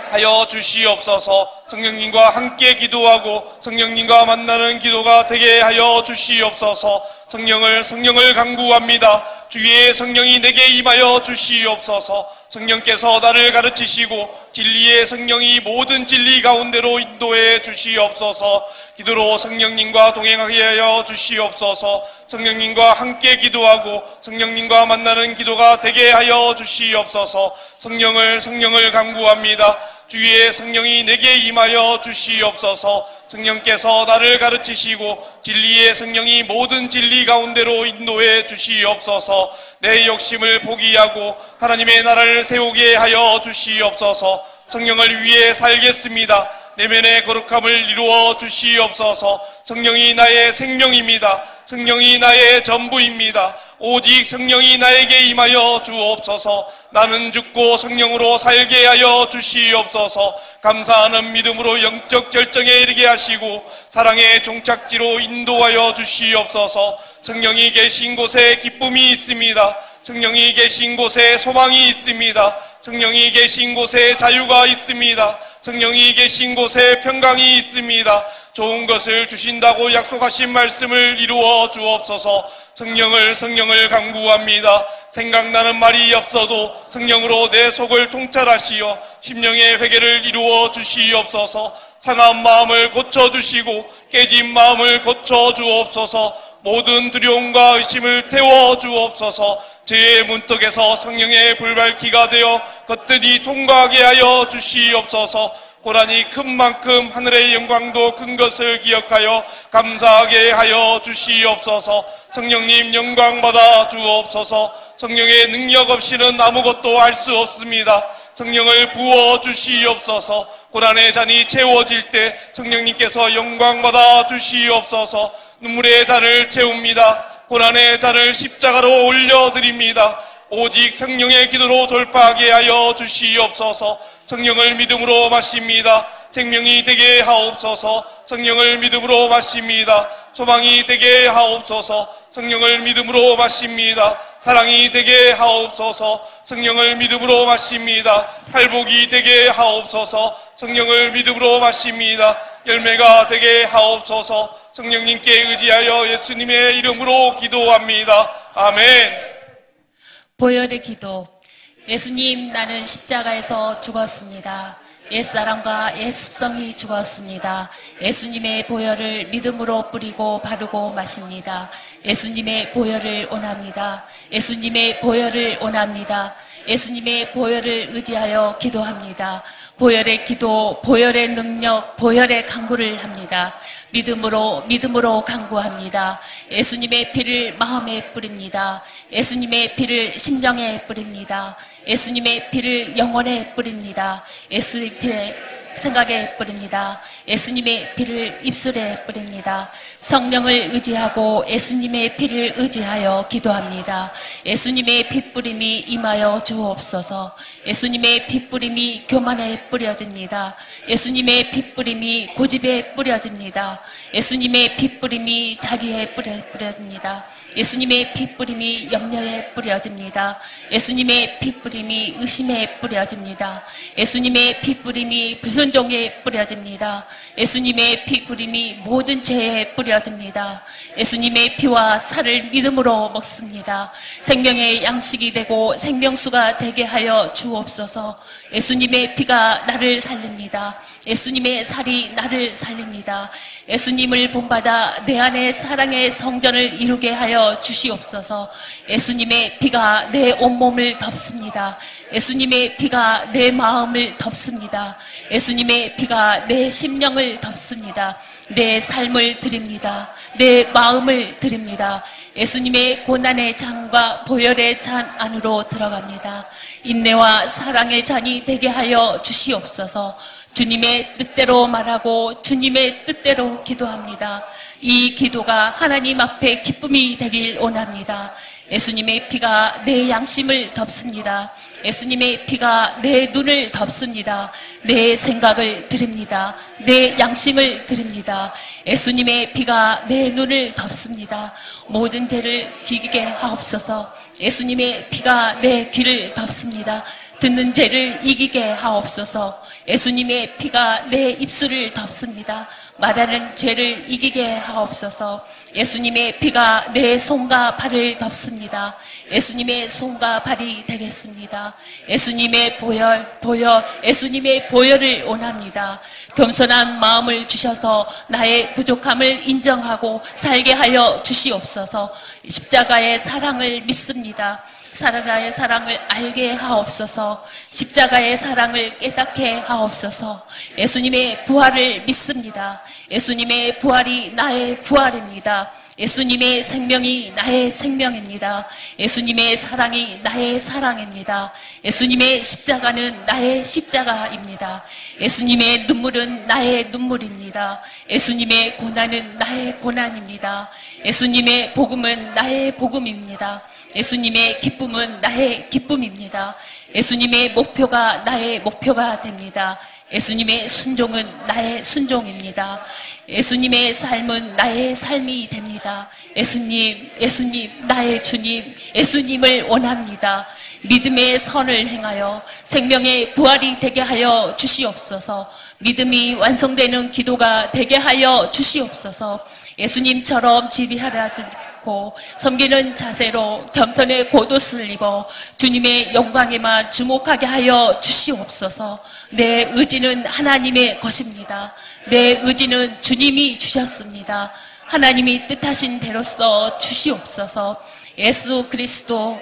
하여 주시옵소서. 성령님과 함께 기도하고 성령님과 만나는 기도가 되게 하여 주시옵소서. 성령을 간구합니다. 주의 성령이 내게 임하여 주시옵소서. 성령께서 나를 가르치시고 진리의 성령이 모든 진리 가운데로 인도해 주시옵소서. 기도로 성령님과 동행하게 하여 주시옵소서. 성령님과 함께 기도하고 성령님과 만나는 기도가 되게 하여 주시옵소서. 성령을 간구합니다. 주의 성령이 내게 임하여 주시옵소서. 성령께서 나를 가르치시고 진리의 성령이 모든 진리 가운데로 인도해 주시옵소서. 내 욕심을 포기하고 하나님의 나라를 세우게 하여 주시옵소서. 성령을 위해 살겠습니다. 내면의 거룩함을 이루어 주시옵소서. 성령이 나의 생명입니다. 성령이 나의 전부입니다. 오직 성령이 나에게 임하여 주옵소서. 나는 죽고 성령으로 살게 하여 주시옵소서. 감사하는 믿음으로 영적 절정에 이르게 하시고 사랑의 종착지로 인도하여 주시옵소서. 성령이 계신 곳에 기쁨이 있습니다. 성령이 계신 곳에 소망이 있습니다. 성령이 계신 곳에 자유가 있습니다. 성령이 계신 곳에 평강이 있습니다. 좋은 것을 주신다고 약속하신 말씀을 이루어 주옵소서. 성령을 간구합니다. 생각나는 말이 없어도 성령으로 내 속을 통찰하시어 심령의 회개를 이루어 주시옵소서. 상한 마음을 고쳐주시고 깨진 마음을 고쳐주옵소서. 모든 두려움과 의심을 태워주옵소서. 죄의 문턱에서 성령의 불발키가 되어 겉들이 통과하게 하여 주시옵소서. 고난이 큰 만큼 하늘의 영광도 큰 것을 기억하여 감사하게 하여 주시옵소서. 성령님, 영광 받아 주옵소서. 성령의 능력 없이는 아무것도 할 수 없습니다. 성령을 부어 주시옵소서. 고난의 잔이 채워질 때 성령님께서 영광 받아 주시옵소서. 눈물의 잔을 채웁니다. 고난의 잔을 십자가로 올려드립니다. 오직 성령의 기도로 돌파하게 하여 주시옵소서. 성령을 믿음으로 마십니다. 생명이 되게 하옵소서. 성령을 믿음으로 마십니다. 소망이 되게 하옵소서. 성령을 믿음으로 마십니다. 사랑이 되게 하옵소서. 성령을 믿음으로 마십니다. 팔복이 되게 하옵소서. 성령을 믿음으로 마십니다. 열매가 되게 하옵소서. 성령님께 의지하여 예수님의 이름으로 기도합니다. 아멘. 보혈의 기도. 예수님, 나는 십자가에서 죽었습니다. 옛사람과 옛습성이 죽었습니다. 예수님의 보혈을 믿음으로 뿌리고 바르고 마십니다. 예수님의 보혈을 원합니다. 예수님의 보혈을 원합니다. 예수님의 보혈을 의지하여 기도합니다. 보혈의 기도, 보혈의 능력, 보혈의 간구를 합니다. 믿음으로 간구합니다. 예수님의 피를 마음에 뿌립니다. 예수님의 피를 심령에 뿌립니다. 예수님의 피를 영혼에 뿌립니다. 예수의 피를 생각에 뿌립니다. 예수님의 피를 입술에 뿌립니다. 성령을 의지하고 예수님의 피를 의지하여 기도합니다. 예수님의 핏뿌림이 임하여 주옵소서. 예수님의 핏뿌림이 교만에 뿌려집니다. 예수님의 핏뿌림이 고집에 뿌려집니다. 예수님의 핏뿌림이 자비에 뿌려집니다. 예수님의 피 뿌림이 염려에 뿌려집니다. 예수님의 피 뿌림이 의심에 뿌려집니다. 예수님의 피 뿌림이 불순종에 뿌려집니다. 예수님의 피 뿌림이 모든 죄에 뿌려집니다. 예수님의 피와 살을 믿음으로 먹습니다. 생명의 양식이 되고 생명수가 되게 하여 주옵소서. 예수님의 피가 나를 살립니다. 예수님의 살이 나를 살립니다. 예수님을 본받아 내 안에 사랑의 성전을 이루게 하여 주시옵소서. 예수님의 피가 내 온몸을 덮습니다. 예수님의 피가 내 마음을 덮습니다. 예수님의 피가 내 심령을 덮습니다. 내 삶을 드립니다. 내 마음을 드립니다. 예수님의 고난의 잔과 보혈의 잔 안으로 들어갑니다. 인내와 사랑의 잔이 되게 하여 주시옵소서. 주님의 뜻대로 말하고 주님의 뜻대로 기도합니다. 이 기도가 하나님 앞에 기쁨이 되길 원합니다. 예수님의 피가 내 양심을 덮습니다. 예수님의 피가 내 눈을 덮습니다. 내 생각을 드립니다. 내 양심을 드립니다. 예수님의 피가 내 눈을 덮습니다. 모든 죄를 지기게 하옵소서. 예수님의 피가 내 귀를 덮습니다. 듣는 죄를 이기게 하옵소서. 예수님의 피가 내 입술을 덮습니다. 말하는 죄를 이기게 하옵소서. 예수님의 피가 내 손과 발을 덮습니다. 예수님의 손과 발이 되겠습니다. 예수님의 보혈, 예수님의 보혈을 원합니다. 겸손한 마음을 주셔서 나의 부족함을 인정하고 살게 하여 주시옵소서. 십자가의 사랑을 믿습니다. 십자가의 사랑을 알게 하옵소서. 십자가의 사랑을 깨닫게 하옵소서. 예수님의 부활을 믿습니다. 예수님의 부활이 나의 부활입니다. 예수님의 생명이 나의 생명입니다. 예수님의 사랑이 나의 사랑입니다. 예수님의 십자가는 나의 십자가입니다. 예수님의 눈물은 나의 눈물입니다. 예수님의 고난은 나의 고난입니다. 예수님의 복음은 나의 복음입니다. 예수님의 기쁨은 나의 기쁨입니다. 예수님의 목표가 나의 목표가 됩니다. 예수님의 순종은 나의 순종입니다. 예수님의 삶은 나의 삶이 됩니다. 예수님, 나의 주님, 예수님을 원합니다. 믿음의 선을 행하여 생명의 부활이 되게 하여 주시옵소서. 믿음이 완성되는 기도가 되게 하여 주시옵소서. 예수님처럼 지비하지 않고 섬기는 자세로 겸손의 겉옷을 입어 주님의 영광에만 주목하게 하여 주시옵소서. 내 의지는 하나님의 것입니다. 내 의지는 주님이 주셨습니다. 하나님이 뜻하신 대로써 주시옵소서. 예수 그리스도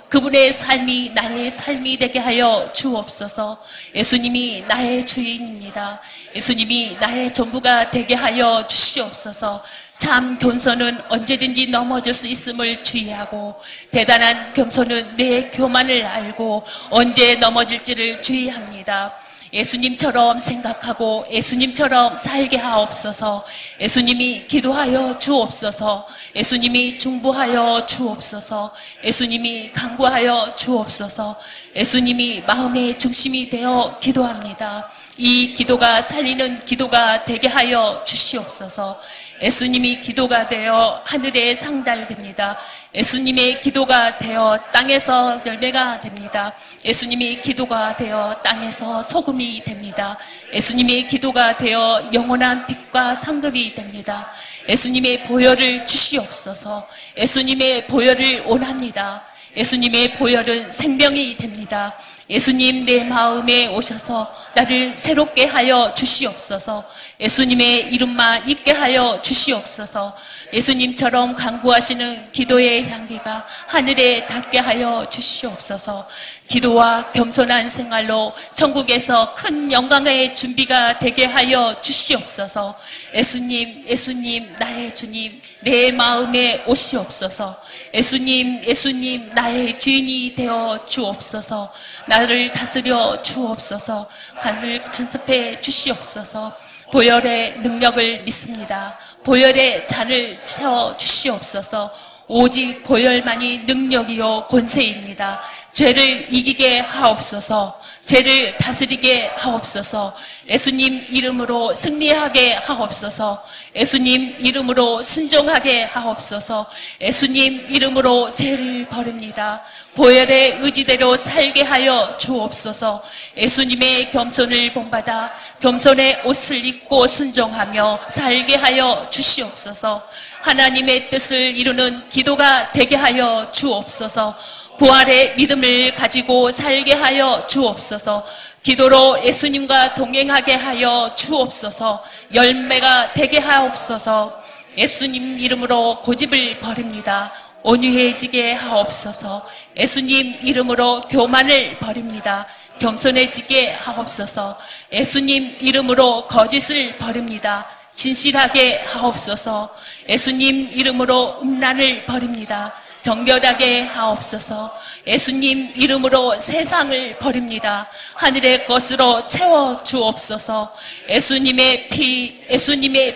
그분의 삶이 나의 삶이 되게 하여 주옵소서. 예수님이 나의 주인입니다. 예수님이 나의 전부가 되게 하여 주시옵소서. 참 겸손은 언제든지 넘어질 수 있음을 주의하고 대단한 겸손은 내 교만을 알고 언제 넘어질지를 주의합니다. 예수님처럼 생각하고 예수님처럼 살게 하옵소서. 예수님이 기도하여 주옵소서. 예수님이 중보하여 주옵소서. 예수님이 간구하여 주옵소서. 예수님이 마음의 중심이 되어 기도합니다. 이 기도가 살리는 기도가 되게 하여 주시옵소서. 예수님이 기도가 되어 하늘에 상달됩니다. 예수님의 기도가 되어 땅에서 열매가 됩니다. 예수님이 기도가 되어 땅에서 소금이 됩니다. 예수님의 기도가 되어 영원한 빛과 상급이 됩니다. 예수님의 보혈을 주시옵소서. 예수님의 보혈을 원합니다. 예수님의 보혈은 생명이 됩니다. 예수님 내 마음에 오셔서 나를 새롭게 하여 주시옵소서. 예수님의 이름만 있게 하여 주시옵소서. 예수님처럼 간구하시는 기도의 향기가 하늘에 닿게 하여 주시옵소서. 기도와 겸손한 생활로 천국에서 큰 영광의 준비가 되게 하여 주시옵소서. 예수님 나의 주님 내 마음에 오시옵소서. 예수님 나의 주인이 되어 주옵소서. 나를 다스려 주옵소서. 간을 준습해 주시옵소서. 보혈의 능력을 믿습니다. 보혈의 잔을 채워 주시옵소서. 오직 보혈만이 능력이요 권세입니다. 죄를 이기게 하옵소서. 죄를 다스리게 하옵소서. 예수님 이름으로 승리하게 하옵소서. 예수님 이름으로 순종하게 하옵소서. 예수님 이름으로 죄를 버립니다. 보혈의 의지대로 살게 하여 주옵소서. 예수님의 겸손을 본받아 겸손의 옷을 입고 순종하며 살게 하여 주시옵소서. 하나님의 뜻을 이루는 기도가 되게 하여 주옵소서. 부활의 믿음을 가지고 살게 하여 주옵소서. 기도로 예수님과 동행하게 하여 주옵소서. 열매가 되게 하옵소서. 예수님 이름으로 고집을 버립니다. 온유해지게 하옵소서. 예수님 이름으로 교만을 버립니다. 겸손해지게 하옵소서. 예수님 이름으로 거짓을 버립니다. 진실하게 하옵소서. 예수님 이름으로 음란을 버립니다. 정결하게 하옵소서. 예수님 이름으로 세상을 버립니다. 하늘의 것으로 채워 주옵소서. 예수님의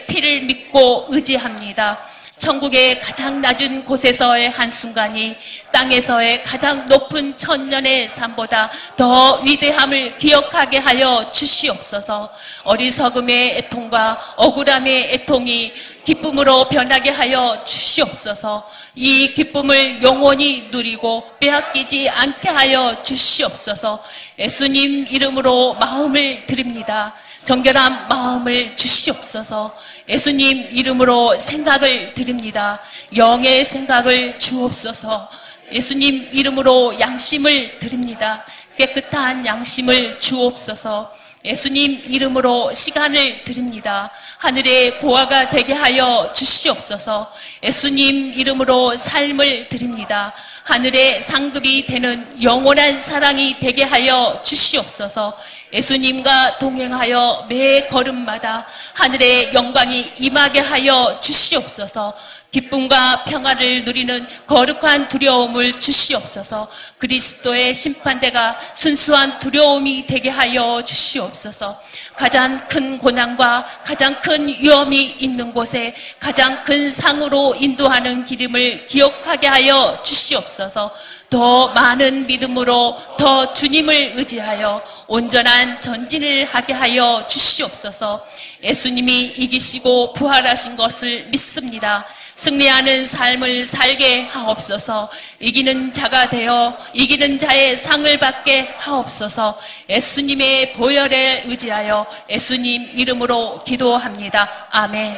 피를 믿고 의지합니다. 천국의 가장 낮은 곳에서의 한순간이 땅에서의 가장 높은 천년의 삶보다 더 위대함을 기억하게 하여 주시옵소서. 어리석음의 애통과 억울함의 애통이 기쁨으로 변하게 하여 주시옵소서. 이 기쁨을 영원히 누리고 빼앗기지 않게 하여 주시옵소서. 예수님 이름으로 마음을 드립니다. 정결한 마음을 주시옵소서. 예수님 이름으로 생각을 드립니다. 영의 생각을 주옵소서. 예수님 이름으로 양심을 드립니다. 깨끗한 양심을 주옵소서. 예수님 이름으로 시간을 드립니다. 하늘의 보화가 되게 하여 주시옵소서. 예수님 이름으로 삶을 드립니다. 하늘의 상급이 되는 영원한 사랑이 되게 하여 주시옵소서. 예수님과 동행하여 매 걸음마다 하늘의 영광이 임하게 하여 주시옵소서. 기쁨과 평화를 누리는 거룩한 두려움을 주시옵소서. 그리스도의 심판대가 순수한 두려움이 되게 하여 주시옵소서. 가장 큰 고난과 가장 큰 위험이 있는 곳에 가장 큰 상으로 인도하는 기름을 기억하게 하여 주시옵소서. 더 많은 믿음으로 더 주님을 의지하여 온전한 전진을 하게 하여 주시옵소서. 예수님이 이기시고 부활하신 것을 믿습니다. 승리하는 삶을 살게 하옵소서. 이기는 자가 되어 이기는 자의 상을 받게 하옵소서. 예수님의 보혈에 의지하여 예수님 이름으로 기도합니다. 아멘.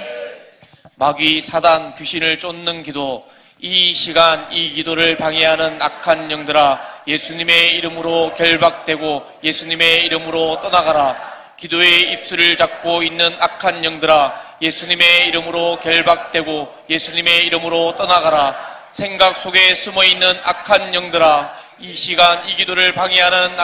마귀 사단 귀신을 쫓는 기도, 이 시간 이 기도를 방해하는 악한 영들아, 예수님의 이름으로 결박되고 예수님의 이름으로 떠나가라. 기도의 입술을 잡고 있는 악한 영들아, 예수님의 이름으로 결박되고 예수님의 이름으로 떠나가라. 생각 속에 숨어있는 악한 영들아, 이 시간 이 기도를 방해하는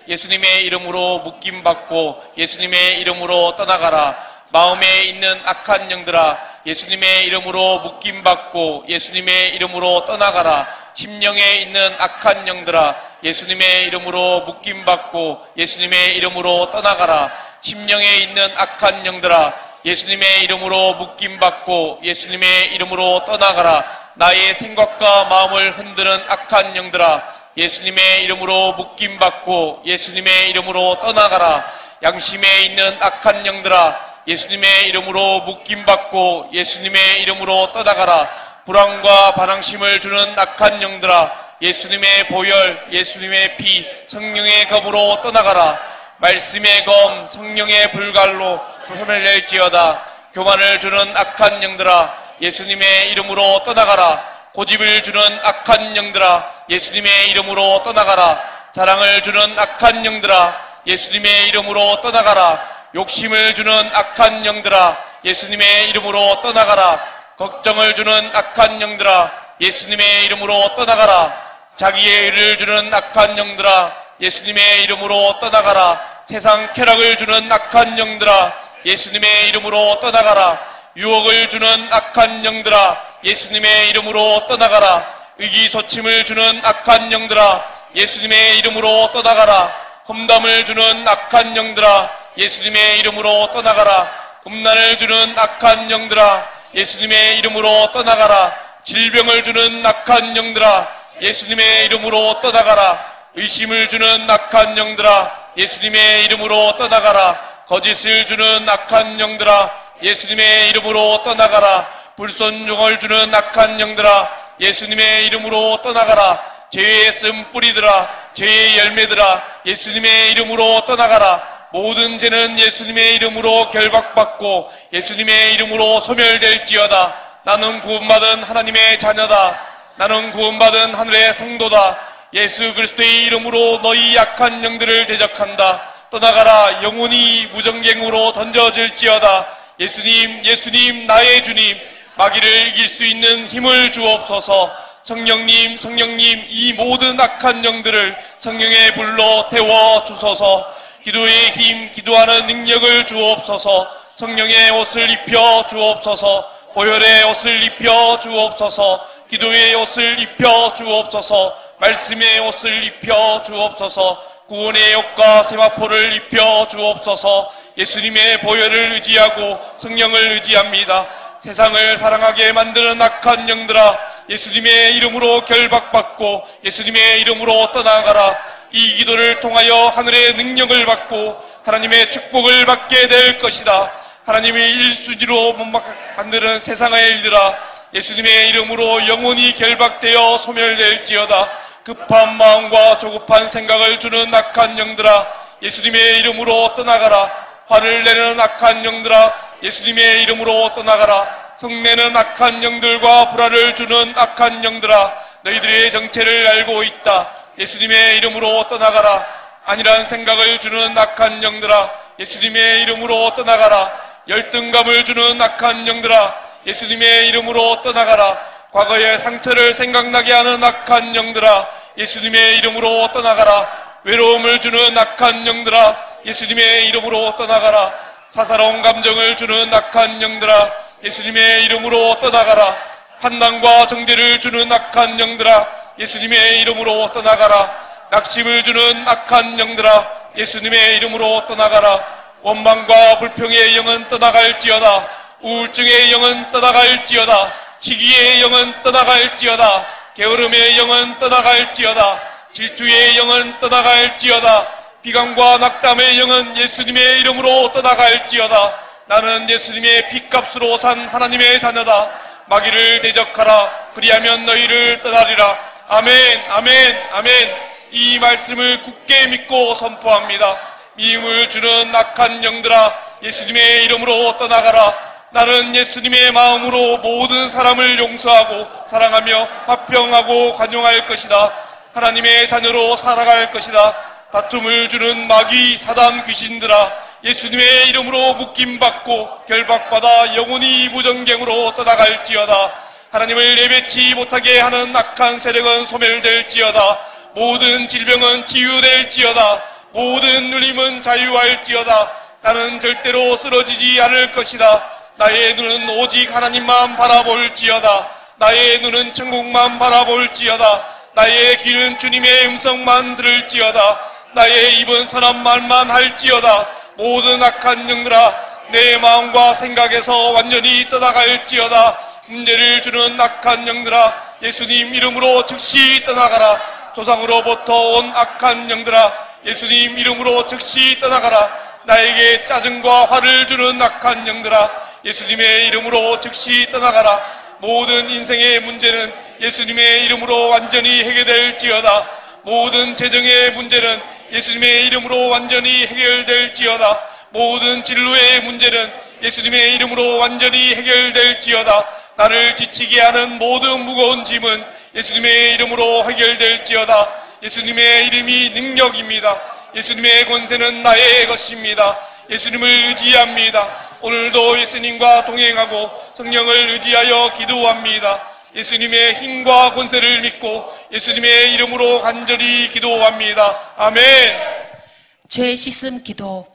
예수님의 이름으로 묶임받고 예수님의 이름으로 떠나가라. 마음에 있는 악한 영들아, 예수님의 이름으로 묶임받고 예수님의 이름으로 떠나가라. 심령에 있는 악한 영들아, 예수님의 이름으로 묶임받고 예수님의 이름으로 떠나가라. 심령에 있는 악한 영들아, 예수님의 이름으로 묶임받고 예수님의 이름으로 떠나가라. 나의 생각과 마음을 흔드는 악한 영들아, 예수님의 이름으로 묶임받고 예수님의 이름으로 떠나가라. 양심에 있는 악한 영들아, 예수님의 이름으로 묶임받고 예수님의 이름으로 떠나가라. 불안과 반항심을 주는 악한 영들아, 예수님의 보혈, 예수님의 피, 성령의 검으로 떠나가라. 말씀의 검, 성령의 불갈로 힘을 낼지어다. 교만을 주는 악한 영들아, 예수님의 이름으로 떠나가라. 고집을 주는 악한 영들아, 예수님의 이름으로 떠나가라. 자랑을 주는 악한 영들아, 예수님의 이름으로 떠나가라. 욕심을 주는 악한 영들아, 예수님의 이름으로 떠나가라. 걱정을 주는 악한 영들아, 예수님의 이름으로 떠나가라. 자기의 의를 주는 악한 영들아, 예수님의 이름으로 떠나가라. 세상 쾌락을 주는 악한 영들아, 예수님의 이름으로 떠나가라. 유혹을 주는 악한 영들아, 예수님의 이름으로 떠나가라. 의기소침을 주는 악한 영들아, 예수님의 이름으로 떠나가라. 험담을 주는 악한 영들아, 예수님의 이름으로 떠나가라. 음란을 주는 악한 영들아, 예수님의 이름으로 떠나가라. 질병을 주는 악한 영들아, 예수님의 이름으로 떠나가라. 의심을 주는 악한 영들아, 예수님의 이름으로 떠나가라. 거짓을 주는 악한 영들아, 예수님의 이름으로 떠나가라. 불순종을 주는 악한 영들아, 예수님의 이름으로 떠나가라. 죄의 쓴뿌리들아, 죄의 열매들아, 예수님의 이름으로 떠나가라. 모든 죄는 예수님의 이름으로 결박받고 예수님의 이름으로 소멸될지어다. 나는 구원받은 하나님의 자녀다. 나는 구원받은 하늘의 성도다. 예수 그리스도의 이름으로 너희 약한 영들을 대적한다. 떠나가라. 영혼이 무정갱으로 던져질지어다. 예수님, 예수님, 나의 주님, 마귀를 이길 수 있는 힘을 주옵소서. 성령님, 성령님, 이 모든 악한 영들을 성령의 불로 태워 주소서. 기도의 힘, 기도하는 능력을 주옵소서. 성령의 옷을 입혀 주옵소서. 보혈의 옷을 입혀 주옵소서. 기도의 옷을 입혀 주옵소서. 말씀의 옷을 입혀 주옵소서. 구원의 옷과 세마포를 입혀 주옵소서. 예수님의 보혈을 의지하고 성령을 의지합니다. 세상을 사랑하게 만드는 악한 영들아, 예수님의 이름으로 결박받고 예수님의 이름으로 떠나가라. 이 기도를 통하여 하늘의 능력을 받고 하나님의 축복을 받게 될 것이다. 하나님의 일수지로 만드는 세상의 일들아, 예수님의 이름으로 영혼이 결박되어 소멸될지어다. 급한 마음과 조급한 생각을 주는 악한 영들아, 예수님의 이름으로 떠나가라. 화를 내는 악한 영들아, 예수님의 이름으로 떠나가라. 성내는 악한 영들과 불화를 주는 악한 영들아, 너희들의 정체를 알고 있다. 예수님의 이름으로 떠나가라. 아니란 생각을 주는 악한 영들아, 예수님의 이름으로 떠나가라. 열등감을 주는 악한 영들아, 예수님의 이름으로 떠나가라. 과거의 상처를 생각나게 하는 악한 영들아, 예수님의 이름으로 떠나가라. 외로움을 주는 악한 영들아, 예수님의 이름으로 떠나가라. 사사로운 감정을 주는 악한 영들아, 예수님의 이름으로 떠나가라. 판단과 정죄를 주는 악한 영들아, 예수님의 이름으로 떠나가라. 낙심을 주는 악한 영들아, 예수님의 이름으로 떠나가라. 원망과 불평의 영은 떠나갈지어다. 우울증의 영은 떠나갈지어다. 시기의 영은 떠나갈지어다. 게으름의 영은 떠나갈지어다. 질투의 영은 떠나갈지어다. 비강과 낙담의 영은 예수님의 이름으로 떠나갈지어다. 나는 예수님의 핏값으로 산 하나님의 자녀다. 마귀를 대적하라. 그리하면 너희를 떠나리라. 아멘, 아멘, 아멘. 이 말씀을 굳게 믿고 선포합니다. 미움을 주는 악한 영들아, 예수님의 이름으로 떠나가라. 나는 예수님의 마음으로 모든 사람을 용서하고 사랑하며 화평하고 관용할 것이다. 하나님의 자녀로 살아갈 것이다. 다툼을 주는 마귀 사단 귀신들아, 예수님의 이름으로 묶임받고 결박받아 영원히 무정갱으로 떠나갈지어다. 하나님을 예배치 못하게 하는 악한 세력은 소멸될지어다. 모든 질병은 치유될지어다. 모든 눌림은 자유할지어다. 나는 절대로 쓰러지지 않을 것이다. 나의 눈은 오직 하나님만 바라볼지어다. 나의 눈은 천국만 바라볼지어다. 나의 귀는 주님의 음성만 들을지어다. 나의 입은 선한 말만 할지어다. 모든 악한 영들아, 내 마음과 생각에서 완전히 떠나갈지어다. 문제를 주는 악한 영들아, 예수님 이름으로 즉시 떠나가라. 조상으로부터 온 악한 영들아, 예수님 이름으로 즉시 떠나가라. 나에게 짜증과 화를 주는 악한 영들아, 예수님의 이름으로 즉시 떠나가라. 모든 인생의 문제는 예수님의 이름으로 완전히 해결될지어다. 모든 재정의 문제는 예수님의 이름으로 완전히 해결될지어다. 모든 진로의 문제는 예수님의 이름으로 완전히 해결될지어다. 나를 지치게 하는 모든 무거운 짐은 예수님의 이름으로 해결될지어다. 예수님의 이름이 능력입니다. 예수님의 권세는 나의 것입니다. 예수님을 의지합니다. 오늘도 예수님과 동행하고 성령을 의지하여 기도합니다. 예수님의 힘과 권세를 믿고 예수님의 이름으로 간절히 기도합니다. 아멘. 죄 씻음 기도.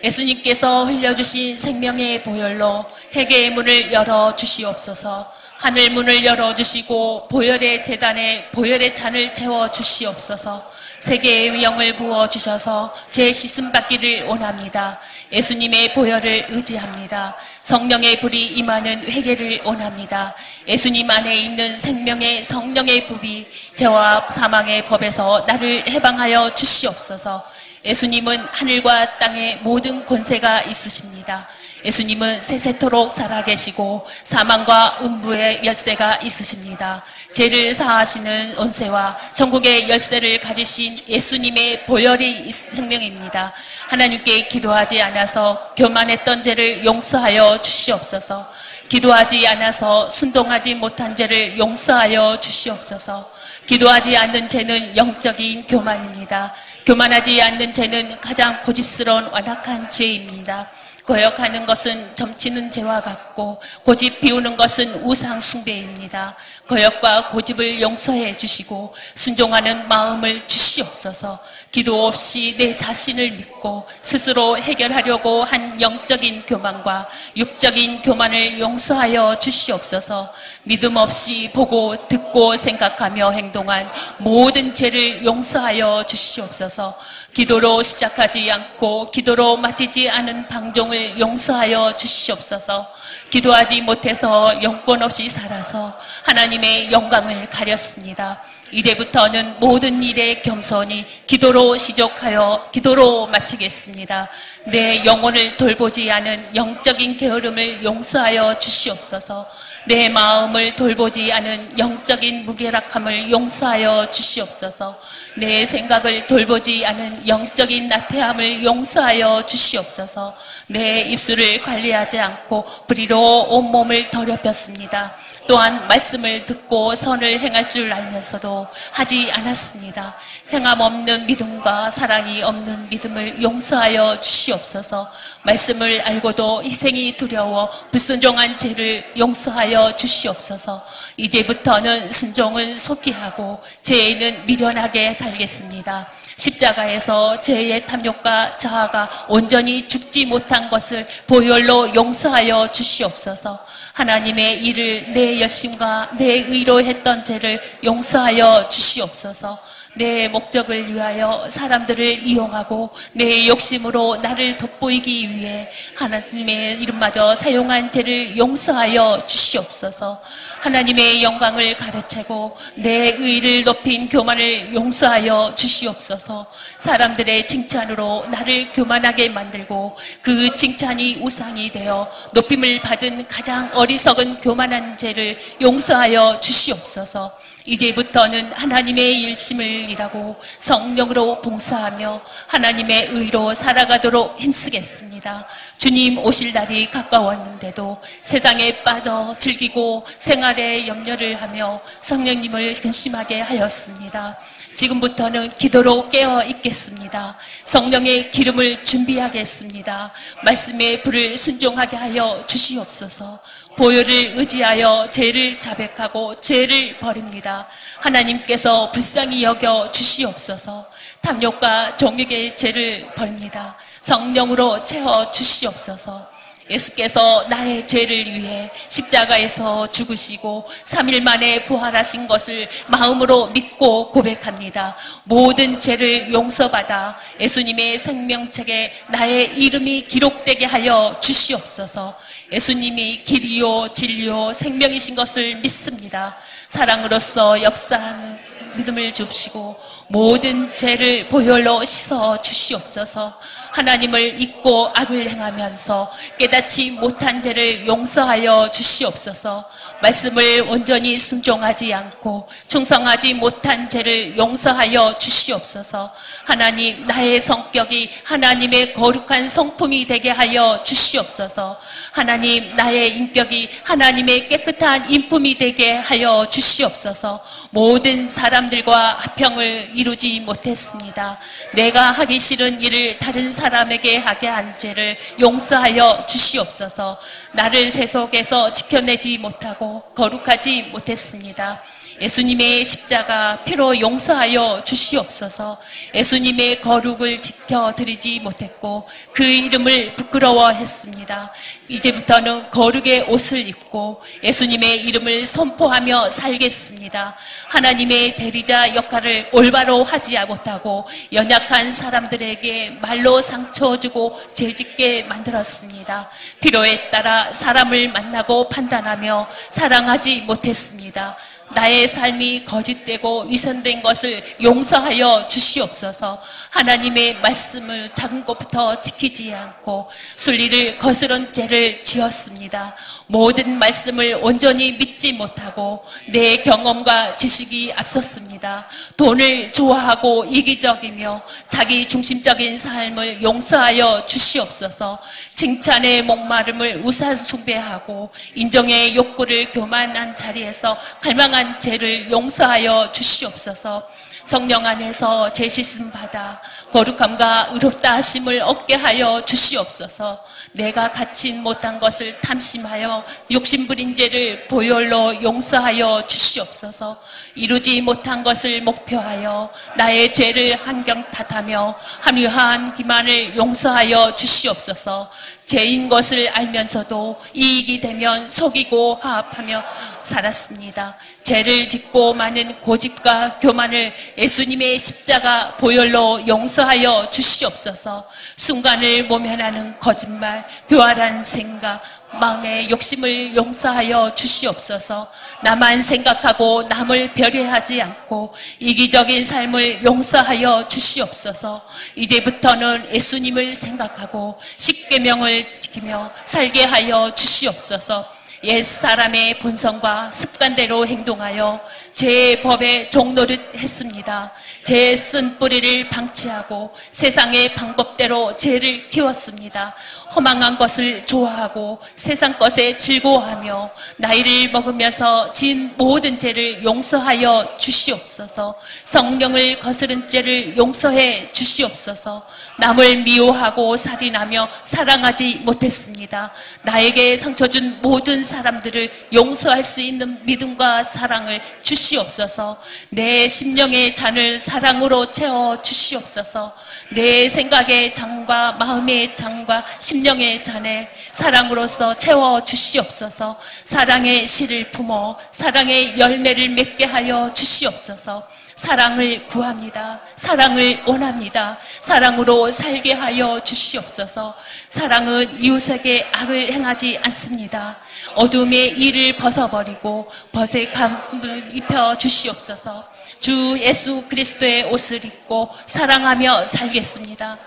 예수님께서 흘려주신 생명의 보혈로 회개의 문을 열어 주시옵소서. 하늘 문을 열어 주시고 보혈의 제단에 보혈의 잔을 채워 주시옵소서. 세계의 영을 부어 주셔서 죄 씻음 받기를 원합니다. 예수님의 보혈을 의지합니다. 성령의 불이 임하는 회개를 원합니다. 예수님 안에 있는 생명의 성령의 불이 죄와 사망의 법에서 나를 해방하여 주시옵소서. 예수님은 하늘과 땅의 모든 권세가 있으십니다. 예수님은 세세토록 살아계시고 사망과 음부의 열쇠가 있으십니다. 죄를 사하시는 원세와 천국의 열쇠를 가지신 예수님의 보혈이 생명입니다. 하나님께 기도하지 않아서 교만했던 죄를 용서하여 주시옵소서. 기도하지 않아서 순종하지 못한 죄를 용서하여 주시옵소서. 기도하지 않는 죄는 영적인 교만입니다. 교만하지 않는 죄는 가장 고집스러운 완악한 죄입니다. 거역하는 것은 점치는 죄와 같고 고집 피우는 것은 우상 숭배입니다. 거역과 고집을 용서해 주시고 순종하는 마음을 주시옵소서. 기도 없이 내 자신을 믿고 스스로 해결하려고 한 영적인 교만과 육적인 교만을 용서하여 주시옵소서. 믿음 없이 보고 듣고 생각하며 행동한 모든 죄를 용서하여 주시옵소서. 기도로 시작하지 않고 기도로 마치지 않은 방종을 용서하여 주시옵소서. 기도하지 못해서 영권 없이 살아서 하나님의 영광을 가렸습니다. 이제부터는 모든 일에 겸손히 기도로 시작하여 기도로 마치겠습니다. 내 영혼을 돌보지 않은 영적인 게으름을 용서하여 주시옵소서. 내 마음을 돌보지 않은 영적인 무게락함을 용서하여 주시옵소서. 내 생각을 돌보지 않은 영적인 나태함을 용서하여 주시옵소서. 내 입술을 관리하지 않고 불의로 온몸을 더럽혔습니다. 또한 말씀을 듣고 선을 행할 줄 알면서도 하지 않았습니다. 행함 없는 믿음과 사랑이 없는 믿음을 용서하여 주시옵소서. 말씀을 알고도 희생이 두려워 불순종한 죄를 용서하여 주시옵소서. 이제부터는 순종은 속히 하고 죄에는 미련하게 살겠습니다. 십자가에서 죄의 탐욕과 자아가 온전히 죽지 못한 것을 보혈로 용서하여 주시옵소서. 하나님의 일을 내 열심과 내 의로 했던 죄를 용서하여 주시옵소서. 내 목적을 위하여 사람들을 이용하고 내 욕심으로 나를 돋보이기 위해 하나님의 이름마저 사용한 죄를 용서하여 주시옵소서. 하나님의 영광을 가르치고 내 의를 높인 교만을 용서하여 주시옵소서. 사람들의 칭찬으로 나를 교만하게 만들고 그 칭찬이 우상이 되어 높임을 받은 가장 어리석은 교만한 죄를 용서하여 주시옵소서. 이제부터는 하나님의 일심을 일하고 성령으로 봉사하며 하나님의 의로 살아가도록 힘쓰겠습니다. 주님 오실 날이 가까웠는데도 세상에 빠져 즐기고 생활에 염려를 하며 성령님을 근심하게 하였습니다. 지금부터는 기도로 깨어 있겠습니다. 성령의 기름을 준비하겠습니다. 말씀의 불을 순종하게 하여 주시옵소서. 보혈을 의지하여 죄를 자백하고 죄를 버립니다. 하나님께서 불쌍히 여겨 주시옵소서. 탐욕과 정욕의 죄를 버립니다. 성령으로 채워 주시옵소서. 예수께서 나의 죄를 위해 십자가에서 죽으시고 3일 만에 부활하신 것을 마음으로 믿고 고백합니다. 모든 죄를 용서받아 예수님의 생명책에 나의 이름이 기록되게 하여 주시옵소서. 예수님이 길이요 진리요 생명이신 것을 믿습니다. 사랑으로서 역사하는 믿음을 주시고 모든 죄를 보혈로 씻어 주시옵소서. 하나님을 잊고 악을 행하면서 깨닫지 못한 죄를 용서하여 주시옵소서. 말씀을 온전히 순종하지 않고 충성하지 못한 죄를 용서하여 주시옵소서. 하나님, 나의 성격이 하나님의 거룩한 성품이 되게 하여 주시옵소서. 하나님, 나의 인격이 하나님의 깨끗한 인품이 되게 하여 주시옵소서. 모든 사람들과 합평을 이루지 못했습니다. 내가 하기 싫은 일을 다른 사람에게 하게 한 죄를 용서하여 주시옵소서. 나를 세속에서 지켜내지 못하고 거룩하지 못했습니다. 예수님의 십자가 피로 용서하여 주시옵소서. 예수님의 거룩을 지켜드리지 못했고 그 이름을 부끄러워했습니다. 이제부터는 거룩의 옷을 입고 예수님의 이름을 선포하며 살겠습니다. 하나님의 대리자 역할을 올바로 하지 못하고 연약한 사람들에게 말로 상처 주고 죄짓게 만들었습니다. 필요에 따라 사람을 만나고 판단하며 사랑하지 못했습니다. 나의 삶이 거짓되고 위선된 것을 용서하여 주시옵소서. 하나님의 말씀을 작은 것부터 지키지 않고 순리를 거스른 죄를 지었습니다. 모든 말씀을 온전히 믿지 못하고 내 경험과 지식이 앞섰습니다. 돈을 좋아하고 이기적이며 자기 중심적인 삶을 용서하여 주시옵소서. 칭찬의 목마름을 우상 숭배하고 인정의 욕구를 교만한 자리에서 갈망한 죄를 용서하여 주시옵소서. 성령 안에서 죄 씻음 받아 거룩함과 의롭다 하심을 얻게 하여 주시옵소서. 내가 갖지 못한 것을 탐심하여 욕심부린 죄를 보혈로 용서하여 주시옵소서. 이루지 못한 것을 목표하여 나의 죄를 한경 탓하며 합리화한 기만을 용서하여 주시옵소서. 죄인 것을 알면서도 이익이 되면 속이고 화합하며 살았습니다. 죄를 짓고 많은 고집과 교만을 예수님의 십자가 보혈로 용서하여 주시옵소서. 순간을 모면하는 거짓말, 교활한 생각, 마음의 욕심을 용서하여 주시옵소서. 나만 생각하고 남을 배려하지 않고 이기적인 삶을 용서하여 주시옵소서. 이제부터는 예수님을 생각하고 십계명을 지키며 살게 하여 주시옵소서. 옛사람의 본성과 습관대로 행동하여 죄의 법에 종노릇 했습니다. 죄의 쓴 뿌리를 방치하고 세상의 방법대로 죄를 키웠습니다. 허망한 것을 좋아하고 세상 것에 즐거워하며 나이를 먹으면서 지은 모든 죄를 용서하여 주시옵소서. 성령을 거스른 죄를 용서해 주시옵소서. 남을 미워하고 살인하며 사랑하지 못했습니다. 나에게 상처 준 모든 사람들을 용서할 수 있는 믿음과 사랑을 주시옵소서. 내 심령의 잔을 사랑으로 채워 주시옵소서. 내 생각의 잔과 마음의 잔과 심령의 잔에 사랑으로서 채워 주시옵소서. 사랑의 씨를 품어 사랑의 열매를 맺게 하여 주시옵소서. 사랑을 구합니다. 사랑을 원합니다. 사랑으로 살게 하여 주시옵소서. 사랑은 이웃에게 악을 행하지 않습니다. 어둠의 일을 벗어버리고 벗의 감을 입혀 주시옵소서. 주 예수 그리스도의 옷을 입고 사랑하며 살겠습니다.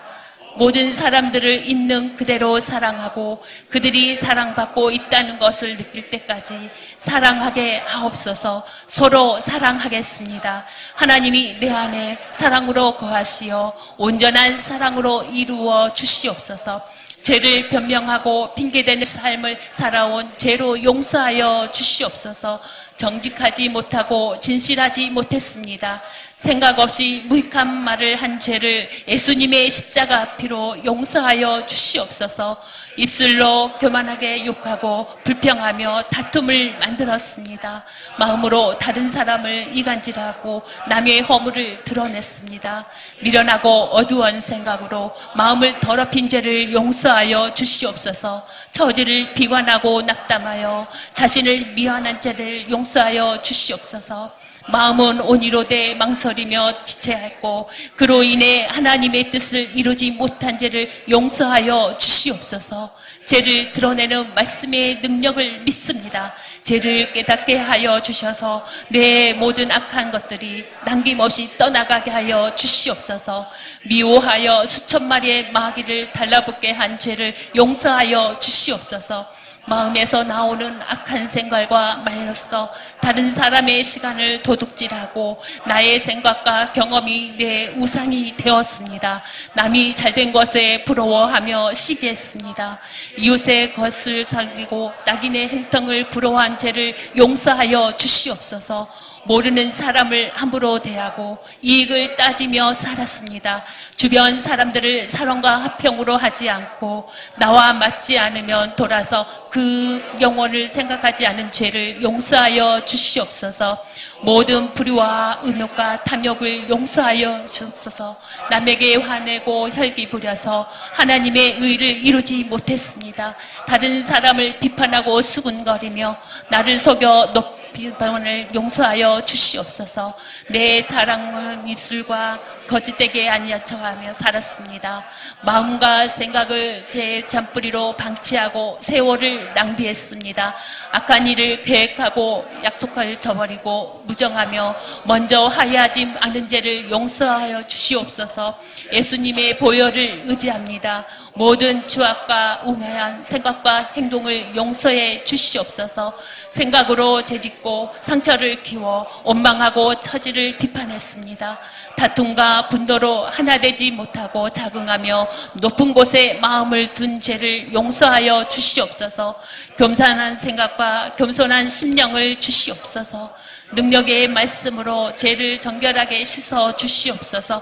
모든 사람들을 있는 그대로 사랑하고 그들이 사랑받고 있다는 것을 느낄 때까지 사랑하게 하옵소서. 서로 사랑하겠습니다. 하나님이 내 안에 사랑으로 거하시어 온전한 사랑으로 이루어 주시옵소서. 죄를 변명하고 핑계대는 삶을 살아온 죄로 용서하여 주시옵소서. 정직하지 못하고 진실하지 못했습니다. 생각 없이 무익한 말을 한 죄를 예수님의 십자가 피로 용서하여 주시옵소서. 입술로 교만하게 욕하고 불평하며 다툼을 만들었습니다. 마음으로 다른 사람을 이간질하고 남의 허물을 드러냈습니다. 미련하고 어두운 생각으로 마음을 더럽힌 죄를 용서하여 주시옵소서. 처지를 비관하고 낙담하여 자신을 미워하는 죄를 용서하여 주시옵소서. 마음은 온이로 돼 망설이며 지체하고 그로 인해 하나님의 뜻을 이루지 못한 죄를 용서하여 주시옵소서. 죄를 드러내는 말씀의 능력을 믿습니다. 죄를 깨닫게 하여 주셔서 내 모든 악한 것들이 남김없이 떠나가게 하여 주시옵소서. 미워하여 수천 마리의 마귀를 달라붙게 한 죄를 용서하여 주시옵소서. 마음에서 나오는 악한 생각과 말로써 다른 사람의 시간을 도둑질하고 나의 생각과 경험이 내 우상이 되었습니다. 남이 잘된 것에 부러워하며 시기했습니다. 이웃의 것을 살리고 낙인의 행통을 부러워한 죄를 용서하여 주시옵소서. 모르는 사람을 함부로 대하고 이익을 따지며 살았습니다. 주변 사람들을 사랑과 화평으로 하지 않고 나와 맞지 않으면 돌아서 그 영혼을 생각하지 않은 죄를 용서하여 주시옵소서. 모든 불의와 음욕과 탐욕을 용서하여 주옵소서. 남에게 화내고 혈기 부려서 하나님의 의를 이루지 못했습니다. 다른 사람을 비판하고 수군거리며 나를 속여 비판을 용서하여 주시옵소서. 내 자랑은 입술과 거짓되게 아니하며 살았습니다. 마음과 생각을 제 잔뿌리로 방치하고 세월을 낭비했습니다. 악한 일을 계획하고 약속을 저버리고 무정하며 먼저 하야하지 않은 죄를 용서하여 주시옵소서. 예수님의 보혈을 의지합니다. 모든 추악과 우매한 생각과 행동을 용서해 주시옵소서. 생각으로 죄짓고 상처를 키워 원망하고 처지를 비판했습니다. 다툼과 분노로 하나 되지 못하고 자긍하며 높은 곳에 마음을 둔 죄를 용서하여 주시옵소서. 겸손한 생각과 겸손한 심령을 주시옵소서. 능력의 말씀으로 죄를 정결하게 씻어 주시옵소서.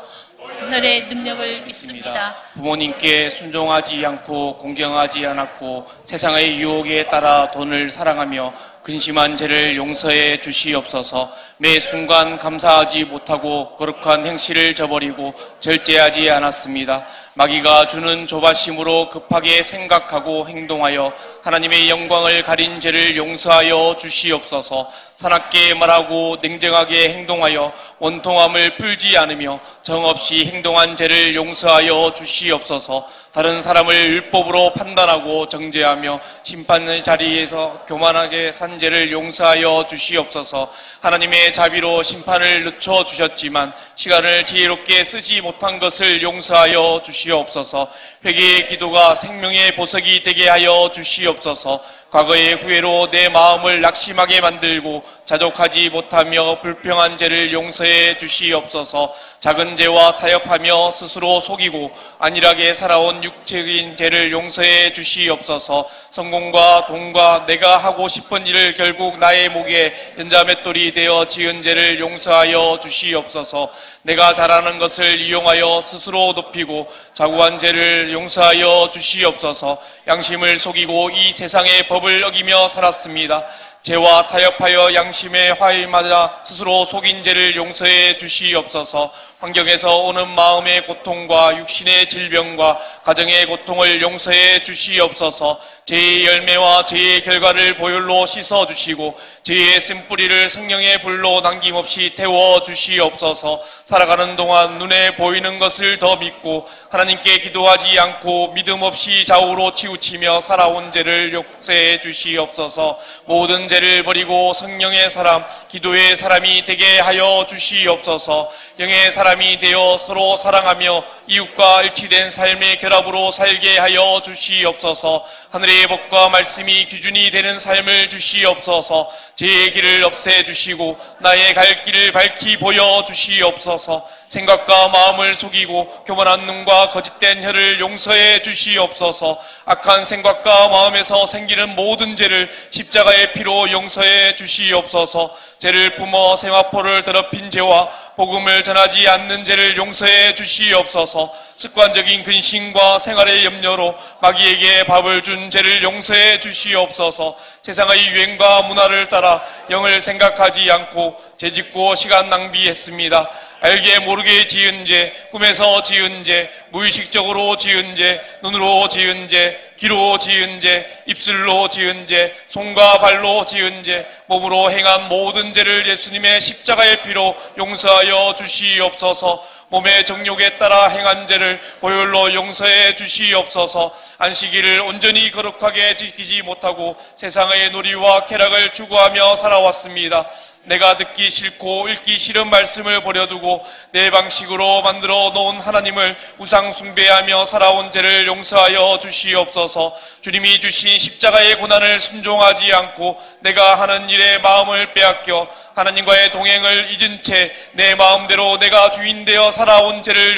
오늘의 능력을 믿습니다. 부모님께 순종하지 않고 공경하지 않았고 세상의 유혹에 따라 돈을 사랑하며 근심한 죄를 용서해 주시옵소서. 매 순간 감사하지 못하고 거룩한 행실을 저버리고 절제하지 않았습니다. 마귀가 주는 조바심으로 급하게 생각하고 행동하여 하나님의 영광을 가린 죄를 용서하여 주시옵소서. 사납게 말하고 냉정하게 행동하여 원통함을 풀지 않으며 정없이 행동한 죄를 용서하여 주시옵소서. 다른 사람을 율법으로 판단하고 정죄하며 심판의 자리에서 교만하게 산 죄를 용서하여 주시옵소서. 하나님의 자비로 심판을 늦춰주셨지만 시간을 지혜롭게 쓰지 못한 것을 용서하여 주시옵소서. 회개의 기도가 생명의 보석이 되게 하여 주시옵소서. 과거의 후회로 내 마음을 낙심하게 만들고 자족하지 못하며 불평한 죄를 용서해 주시옵소서. 작은 죄와 타협하며 스스로 속이고 안일하게 살아온 육체적인 죄를 용서해 주시옵소서. 성공과 돈과 내가 하고 싶은 일을 결국 나의 목에 연자맷돌이 되어 지은 죄를 용서하여 주시옵소서. 내가 잘하는 것을 이용하여 스스로 높이고 자고한 죄를 용서하여 주시옵소서. 양심을 속이고 이 세상의 법을 어기며 살았습니다. 죄와 타협하여 양심에 화를 맞아 스스로 속인 죄를 용서해 주시옵소서. 환경에서 오는 마음의 고통과 육신의 질병과 가정의 고통을 용서해 주시옵소서. 죄의 열매와 죄의 결과를 보혈로 씻어주시고 죄의 쓴뿌리를 성령의 불로 남김없이 태워 주시옵소서. 살아가는 동안 눈에 보이는 것을 더 믿고 하나님께 기도하지 않고 믿음 없이 좌우로 치우치며 살아온 죄를 용서해 주시옵소서. 모든 죄를 버리고 성령의 사람, 기도의 사람이 되게 하여 주시옵소서. 영의 사람이 되어 서로 사랑하며 이웃과 일치된 삶의 결합으로 살게 하여 주시옵소서. 하늘의 법과 말씀이 기준이 되는 삶을 주시옵소서. 죄의 길을 없애주시고 나의 갈 길을 밝히 보여주시옵소서. 생각과 마음을 속이고 교만한 눈과 거짓된 혀를 용서해 주시옵소서. 악한 생각과 마음에서 생기는 모든 죄를 십자가의 피로 용서해 주시옵소서. 죄를 품어 세마포를 더럽힌 죄와 복음을 전하지 않는 죄를 용서해 주시옵소서. 습관적인 근심과 생활의 염려로 마귀에게 밥을 준 죄를 용서해 주시옵소서. 세상의 유행과 문화를 따라 영을 생각하지 않고 죄짓고 시간 낭비했습니다. 알게 모르게 지은 죄, 꿈에서 지은 죄, 무의식적으로 지은 죄, 눈으로 지은 죄, 귀로 지은 죄, 입술로 지은 죄, 손과 발로 지은 죄, 몸으로 행한 모든 죄를 예수님의 십자가의 피로 용서하여 주시옵소서. 몸의 정욕에 따라 행한 죄를 보혈로 용서해 주시옵소서. 안식일을 온전히 거룩하게 지키지 못하고 세상의 놀이와 쾌락을 추구하며 살아왔습니다. 내가 듣기 싫고 읽기 싫은 말씀을 버려두고 내 방식으로 만들어 놓은 하나님을 우상 숭배하며 살아온 죄를 용서하여 주시옵소서. 주님이 주신 십자가의 고난을 순종하지 않고 내가 하는 일에 마음을 빼앗겨 하나님과의 동행을 잊은 채 내 마음대로 내가 주인되어 살아온 죄를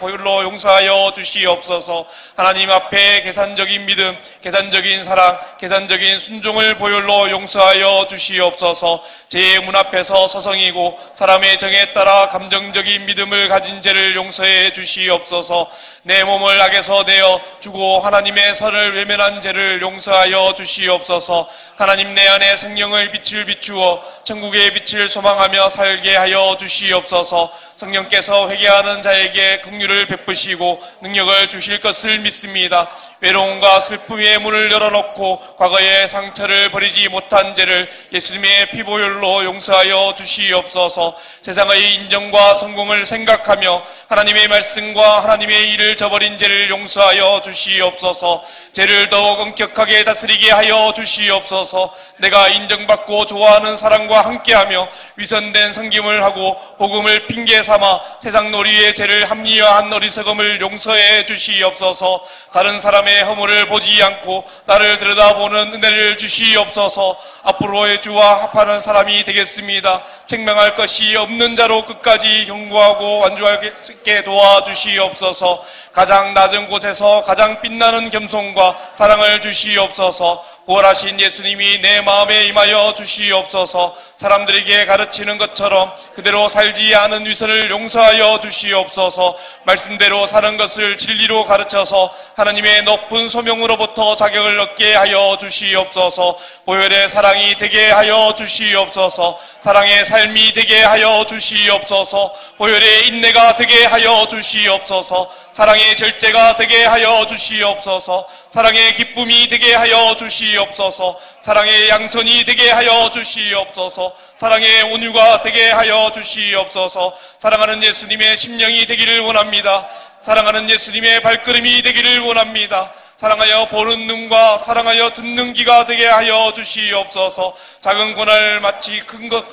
보혈로 용서하여 주시옵소서. 하나님 앞에 계산적인 믿음, 계산적인 사랑, 계산적인 순종을 보혈로 용서하여 주시옵소서. 죄의 문 앞에서 서성이고 사람의 정에 따라 감정적인 믿음을 가진 죄를 용서해 주시옵소서. 내 몸을 악에서 내어 주고 하나님의 선을 외면한 죄를 용서하여 주시옵소서. 하나님 내 안에 성령의 빛을 비추어 천국의 빛을 소망하며 살게 하여 주시옵소서. 성령께서 회개하는 자에게 긍휼을 베푸시고 능력을 주실 것을 믿습니다. 외로움과 슬픔의 문을 열어놓고 과거의 상처를 버리지 못한 죄를 예수님의 피보혈로 용서하여 주시옵소서. 세상의 인정과 성공을 생각하며 하나님의 말씀과 하나님의 일을 저버린 죄를 용서하여 주시옵소서. 죄를 더욱 엄격하게 다스리게 하여 주시옵소서. 내가 인정받고 좋아하는 사람과 함께하며 위선된 섬김을 하고 복음을 핑계 삼아 세상 놀이의 죄를 합리화한 어리석음을 용서해 주시옵소서. 다른 사람의 허물을 보지 않고 나를 들여다보는 은혜를 주시옵소서. 앞으로의 주와 합하는 사람이 되겠습니다. 책망할 것이 없는 자로 끝까지 경고하고 완주하게 도와주시옵소서. 가장 낮은 곳에서 가장 빛나는 겸손과 사랑을 주시옵소서. 부활하신 예수님이 내 마음에 임하여 주시옵소서. 사람들에게 가르치는 것처럼 그대로 살지 않은 위선을 용서하여 주시옵소서. 말씀대로 사는 것을 진리로 가르쳐서 하나님의 높은 소명으로부터 자격을 얻게 하여 주시옵소서. 보혈의 사랑이 되게 하여 주시옵소서. 사랑의 삶이 되게 하여 주시옵소서. 보혈의 인내가 되게 하여 주시옵소서. 사랑의 절제가 되게 하여 주시옵소서. 사랑의 기쁨이 되게 하여 주시옵소서. 사랑의 양선이 되게 하여 주시옵소서. 사랑의 온유가 되게 하여 주시옵소서. 사랑하는 예수님의 심령이 되기를 원합니다. 사랑하는 예수님의 발걸음이 되기를 원합니다. 사랑하여 보는 눈과 사랑하여 듣는 귀가 되게 하여 주시옵소서. 작은 고난을 마치 큰 것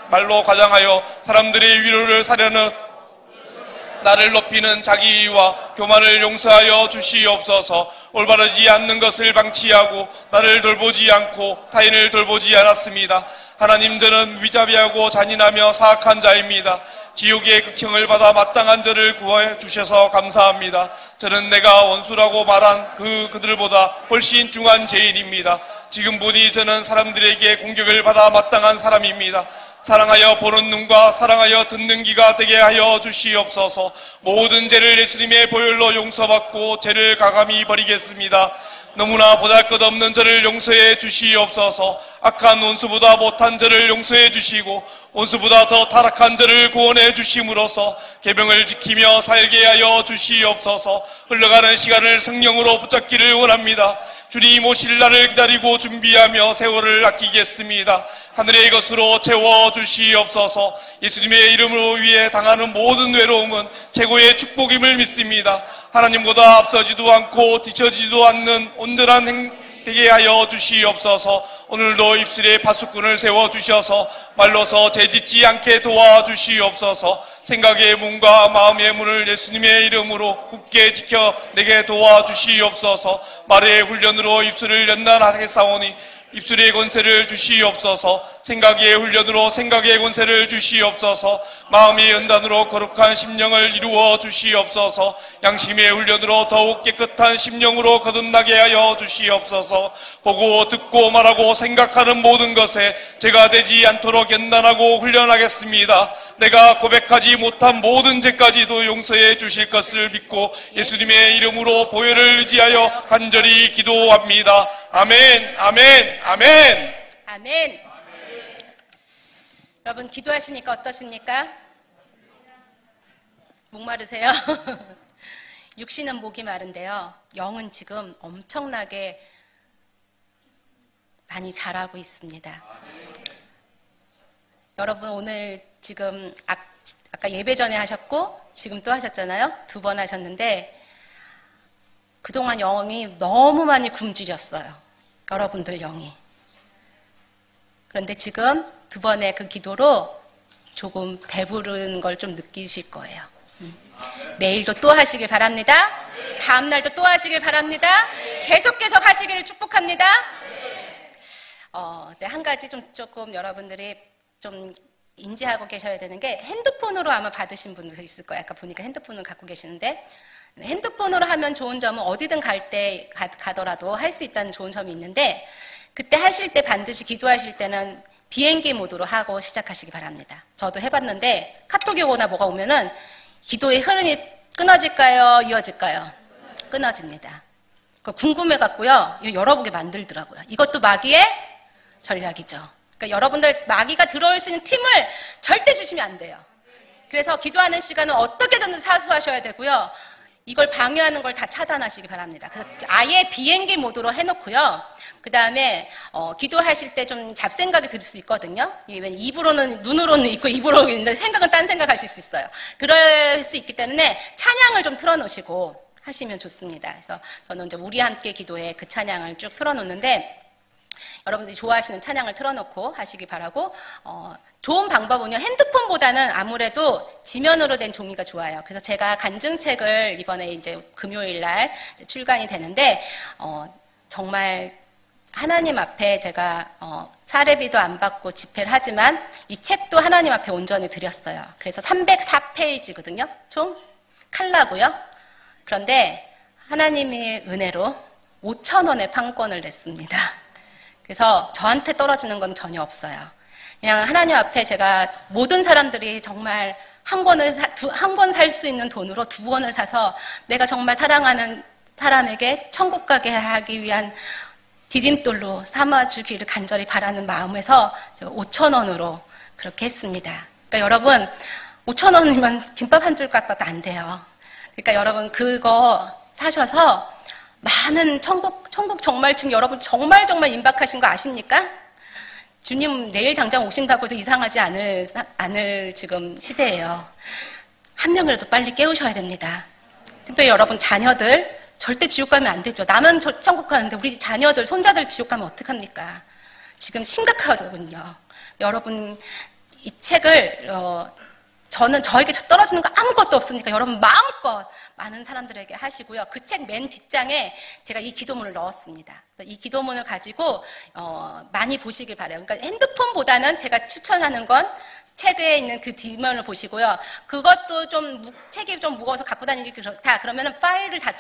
말로 과장하여 사람들의 위로를 사려는 나를 높이는 자기와 교만을 용서하여 주시옵소서. 올바르지 않는 것을 방치하고 나를 돌보지 않고 타인을 돌보지 않았습니다. 하나님, 저는 위자비하고 잔인하며 사악한 자입니다. 지옥의 극형을 받아 마땅한 저를 구해 주셔서 감사합니다. 저는 내가 원수라고 말한 그들보다 훨씬 중한 죄인입니다. 지금 보니 저는 사람들에게 공격을 받아 마땅한 사람입니다. 사랑하여 보는 눈과 사랑하여 듣는 귀가 되게 하여 주시옵소서. 모든 죄를 예수님의 보혈로 용서받고 죄를 가감히 버리겠습니다. 너무나 보잘것없는 저를 용서해 주시옵소서. 악한 원수보다 못한 저를 용서해 주시고 원수보다 더 타락한 저를 구원해 주심으로써 계명을 지키며 살게 하여 주시옵소서. 흘러가는 시간을 성령으로 붙잡기를 원합니다. 주님 오실 날을 기다리고 준비하며 세월을 아끼겠습니다. 하늘의 것으로 채워주시옵소서. 예수님의 이름으로 위해 당하는 모든 외로움은 최고의 축복임을 믿습니다. 하나님보다 앞서지도 않고 뒤처지도 않는 온전한 행 되게 하여 주시옵소서. 오늘도 입술에 파수꾼을 세워주셔서 말로서 죄짓지 않게 도와주시옵소서. 생각의 문과 마음의 문을 예수님의 이름으로 굳게 지켜 내게 도와주시옵소서. 말의 훈련으로 입술을 연단하게 싸우니 입술의 권세를 주시옵소서. 생각의 훈련으로 생각의 권세를 주시옵소서. 마음의 연단으로 거룩한 심령을 이루어 주시옵소서. 양심의 훈련으로 더욱 깨끗한 심령으로 거듭나게 하여 주시옵소서. 보고 듣고 말하고 생각하는 모든 것에 제가 되지 않도록 연단하고 훈련하겠습니다. 내가 고백하지 못한 모든 죄까지도 용서해 주실 것을 믿고 예수님의 이름으로 보혈을 의지하여 간절히 기도합니다. 아멘, 아멘, 아멘. 아멘. 여러분 기도하시니까 어떠십니까? 목마르세요? 육신은 목이 마른데요. 영은 지금 엄청나게 많이 자라고 있습니다. 여러분 오늘 지금 아까 예배 전에 하셨고 지금 또 하셨잖아요. 2번 하셨는데 그동안 영이 너무 많이 굶주렸어요. 여러분들 영이. 그런데 지금 2번의 그 기도로 조금 배부른 걸 좀 느끼실 거예요. 내일도 또 하시길 바랍니다. 다음날도 또 하시길 바랍니다. 계속 하시기를 축복합니다. 네, 한 가지 조금 여러분들이 좀 인지하고 계셔야 되는 게 핸드폰으로 아마 받으신 분들 있을 거예요. 아까 보니까 핸드폰을 갖고 계시는데 핸드폰으로 하면 좋은 점은 어디든 갈 때 가더라도 할 수 있다는 좋은 점이 있는데 그때 하실 때 반드시 기도하실 때는 비행기 모드로 하고 시작하시기 바랍니다. 저도 해봤는데 카톡이 오거나 뭐가 오면은 기도의 흐름이 끊어질까요? 이어질까요? 끊어집니다. 그거 궁금해갖고요. 이거 열어보게 만들더라고요. 이것도 마귀의 전략이죠. 그러니까 여러분들 마귀가 들어올 수 있는 틈을 절대 주시면 안 돼요. 그래서 기도하는 시간은 어떻게든 사수하셔야 되고요. 이걸 방해하는 걸 다 차단하시기 바랍니다. 그래서 아예 비행기 모드로 해놓고요. 그 다음에 기도하실 때 좀 잡생각이 들 수 있거든요. 입으로는 눈으로는 있고 입으로는 있는데 생각은 딴 생각하실 수 있어요. 그럴 수 있기 때문에 찬양을 좀 틀어놓으시고 하시면 좋습니다. 그래서 저는 이제 우리 함께 기도에 그 찬양을 쭉 틀어놓는데 여러분들이 좋아하시는 찬양을 틀어놓고 하시기 바라고 좋은 방법은요. 핸드폰보다는 아무래도 지면으로 된 종이가 좋아요. 그래서 제가 간증책을 이번에 이제 금요일 날 출간이 되는데 정말 하나님 앞에 제가 사례비도 안 받고 집회를 하지만 이 책도 하나님 앞에 온전히 드렸어요. 그래서 304페이지거든요. 총 칼라고요. 그런데 하나님의 은혜로 5,000원의 판권을 냈습니다. 그래서 저한테 떨어지는 건 전혀 없어요. 그냥 하나님 앞에 제가 모든 사람들이 정말 한 권 살 수 있는 돈으로 2권을 사서 내가 정말 사랑하는 사람에게 천국 가게 하기 위한 디딤돌로 삼아주기를 간절히 바라는 마음에서 5,000원으로 그렇게 했습니다. 그러니까 여러분 5,000원이면 김밥 한 줄 값도 안 돼요. 그러니까 여러분 그거 사셔서 많은 천국 정말 지금 여러분 정말 임박하신 거 아십니까? 주님 내일 당장 오신다고 해도 이상하지 않을 지금 시대예요. 한 명이라도 빨리 깨우셔야 됩니다. 특별히 여러분 자녀들 절대 지옥 가면 안 되죠. 남은 천국 가는데 우리 자녀들, 손자들 지옥 가면 어떡합니까? 지금 심각하거든요. 여러분 이 책을 저는 저에게 떨어지는 거 아무것도 없으니까 여러분 마음껏 많은 사람들에게 하시고요. 그 책 맨 뒷장에 제가 이 기도문을 넣었습니다. 이 기도문을 가지고 많이 보시길 바라요. 그러니까 핸드폰보다는 제가 추천하는 건 책에 있는 그 뒷면을 보시고요. 그것도 책이 좀 무거워서 갖고 다니기 그렇다. 그러면은 파일을 다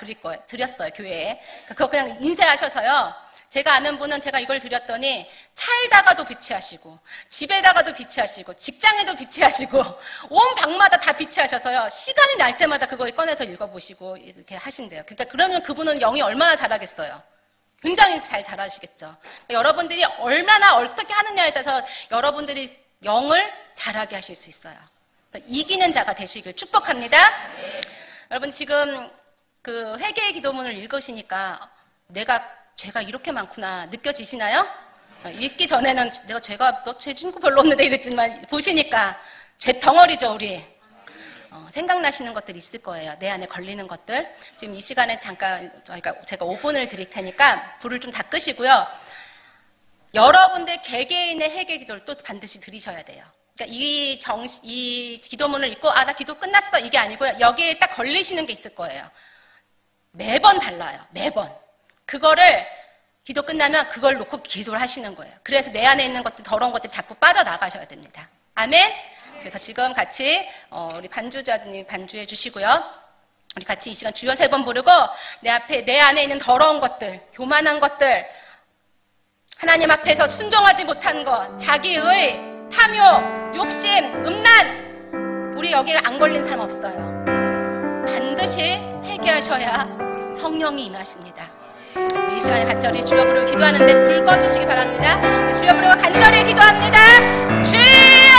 드렸어요, 교회에. 그거 그냥 인쇄하셔서요. 제가 아는 분은 제가 이걸 드렸더니 차에다가도 비치하시고 집에다가도 비치하시고 직장에도 비치하시고 온 방마다 다 비치하셔서요. 시간이 날 때마다 그걸 꺼내서 읽어보시고 이렇게 하신대요. 그러니까 그러면 그분은 영이 얼마나 잘하겠어요. 굉장히 잘 잘하시겠죠. 그러니까 여러분들이 얼마나 어떻게 하느냐에 따라서 여러분들이 영을 잘하게 하실 수 있어요. 이기는 자가 되시길 축복합니다. 여러분 지금 그 회개의 기도문을 읽으시니까 죄가 이렇게 많구나 느껴지시나요? 읽기 전에는 너 죄 진거 별로 없는데 이랬지만 보시니까 죄 덩어리죠 우리. 생각나시는 것들이 있을 거예요. 내 안에 걸리는 것들. 지금 이 시간에 잠깐 제가 5분을 드릴 테니까 불을 좀 다 끄시고요. 여러분들 개개인의 회개 기도를 또 반드시 드리셔야 돼요. 그러니까 이 기도문을 읽고 나 기도 끝났어 이게 아니고요. 여기에 딱 걸리시는 게 있을 거예요. 매번 달라요. 매번. 그거를 기도 끝나면 그걸 놓고 기도를 하시는 거예요. 그래서 내 안에 있는 것들 더러운 것들이 자꾸 빠져나가셔야 됩니다. 아멘? 그래서 지금 같이 우리 반주자님 반주해 주시고요. 우리 같이 이 시간 주여 3번 부르고 내 안에 있는 더러운 것들, 교만한 것들, 하나님 앞에서 순종하지 못한 것, 자기의 탐욕, 욕심, 음란 우리 여기에 안 걸린 사람 없어요. 반드시 회개하셔야 성령이 임하십니다. 이 시간에 간절히 주여 부르고 기도하는데 불 꺼주시기 바랍니다. 주여 부르고 간절히 기도합니다. 주여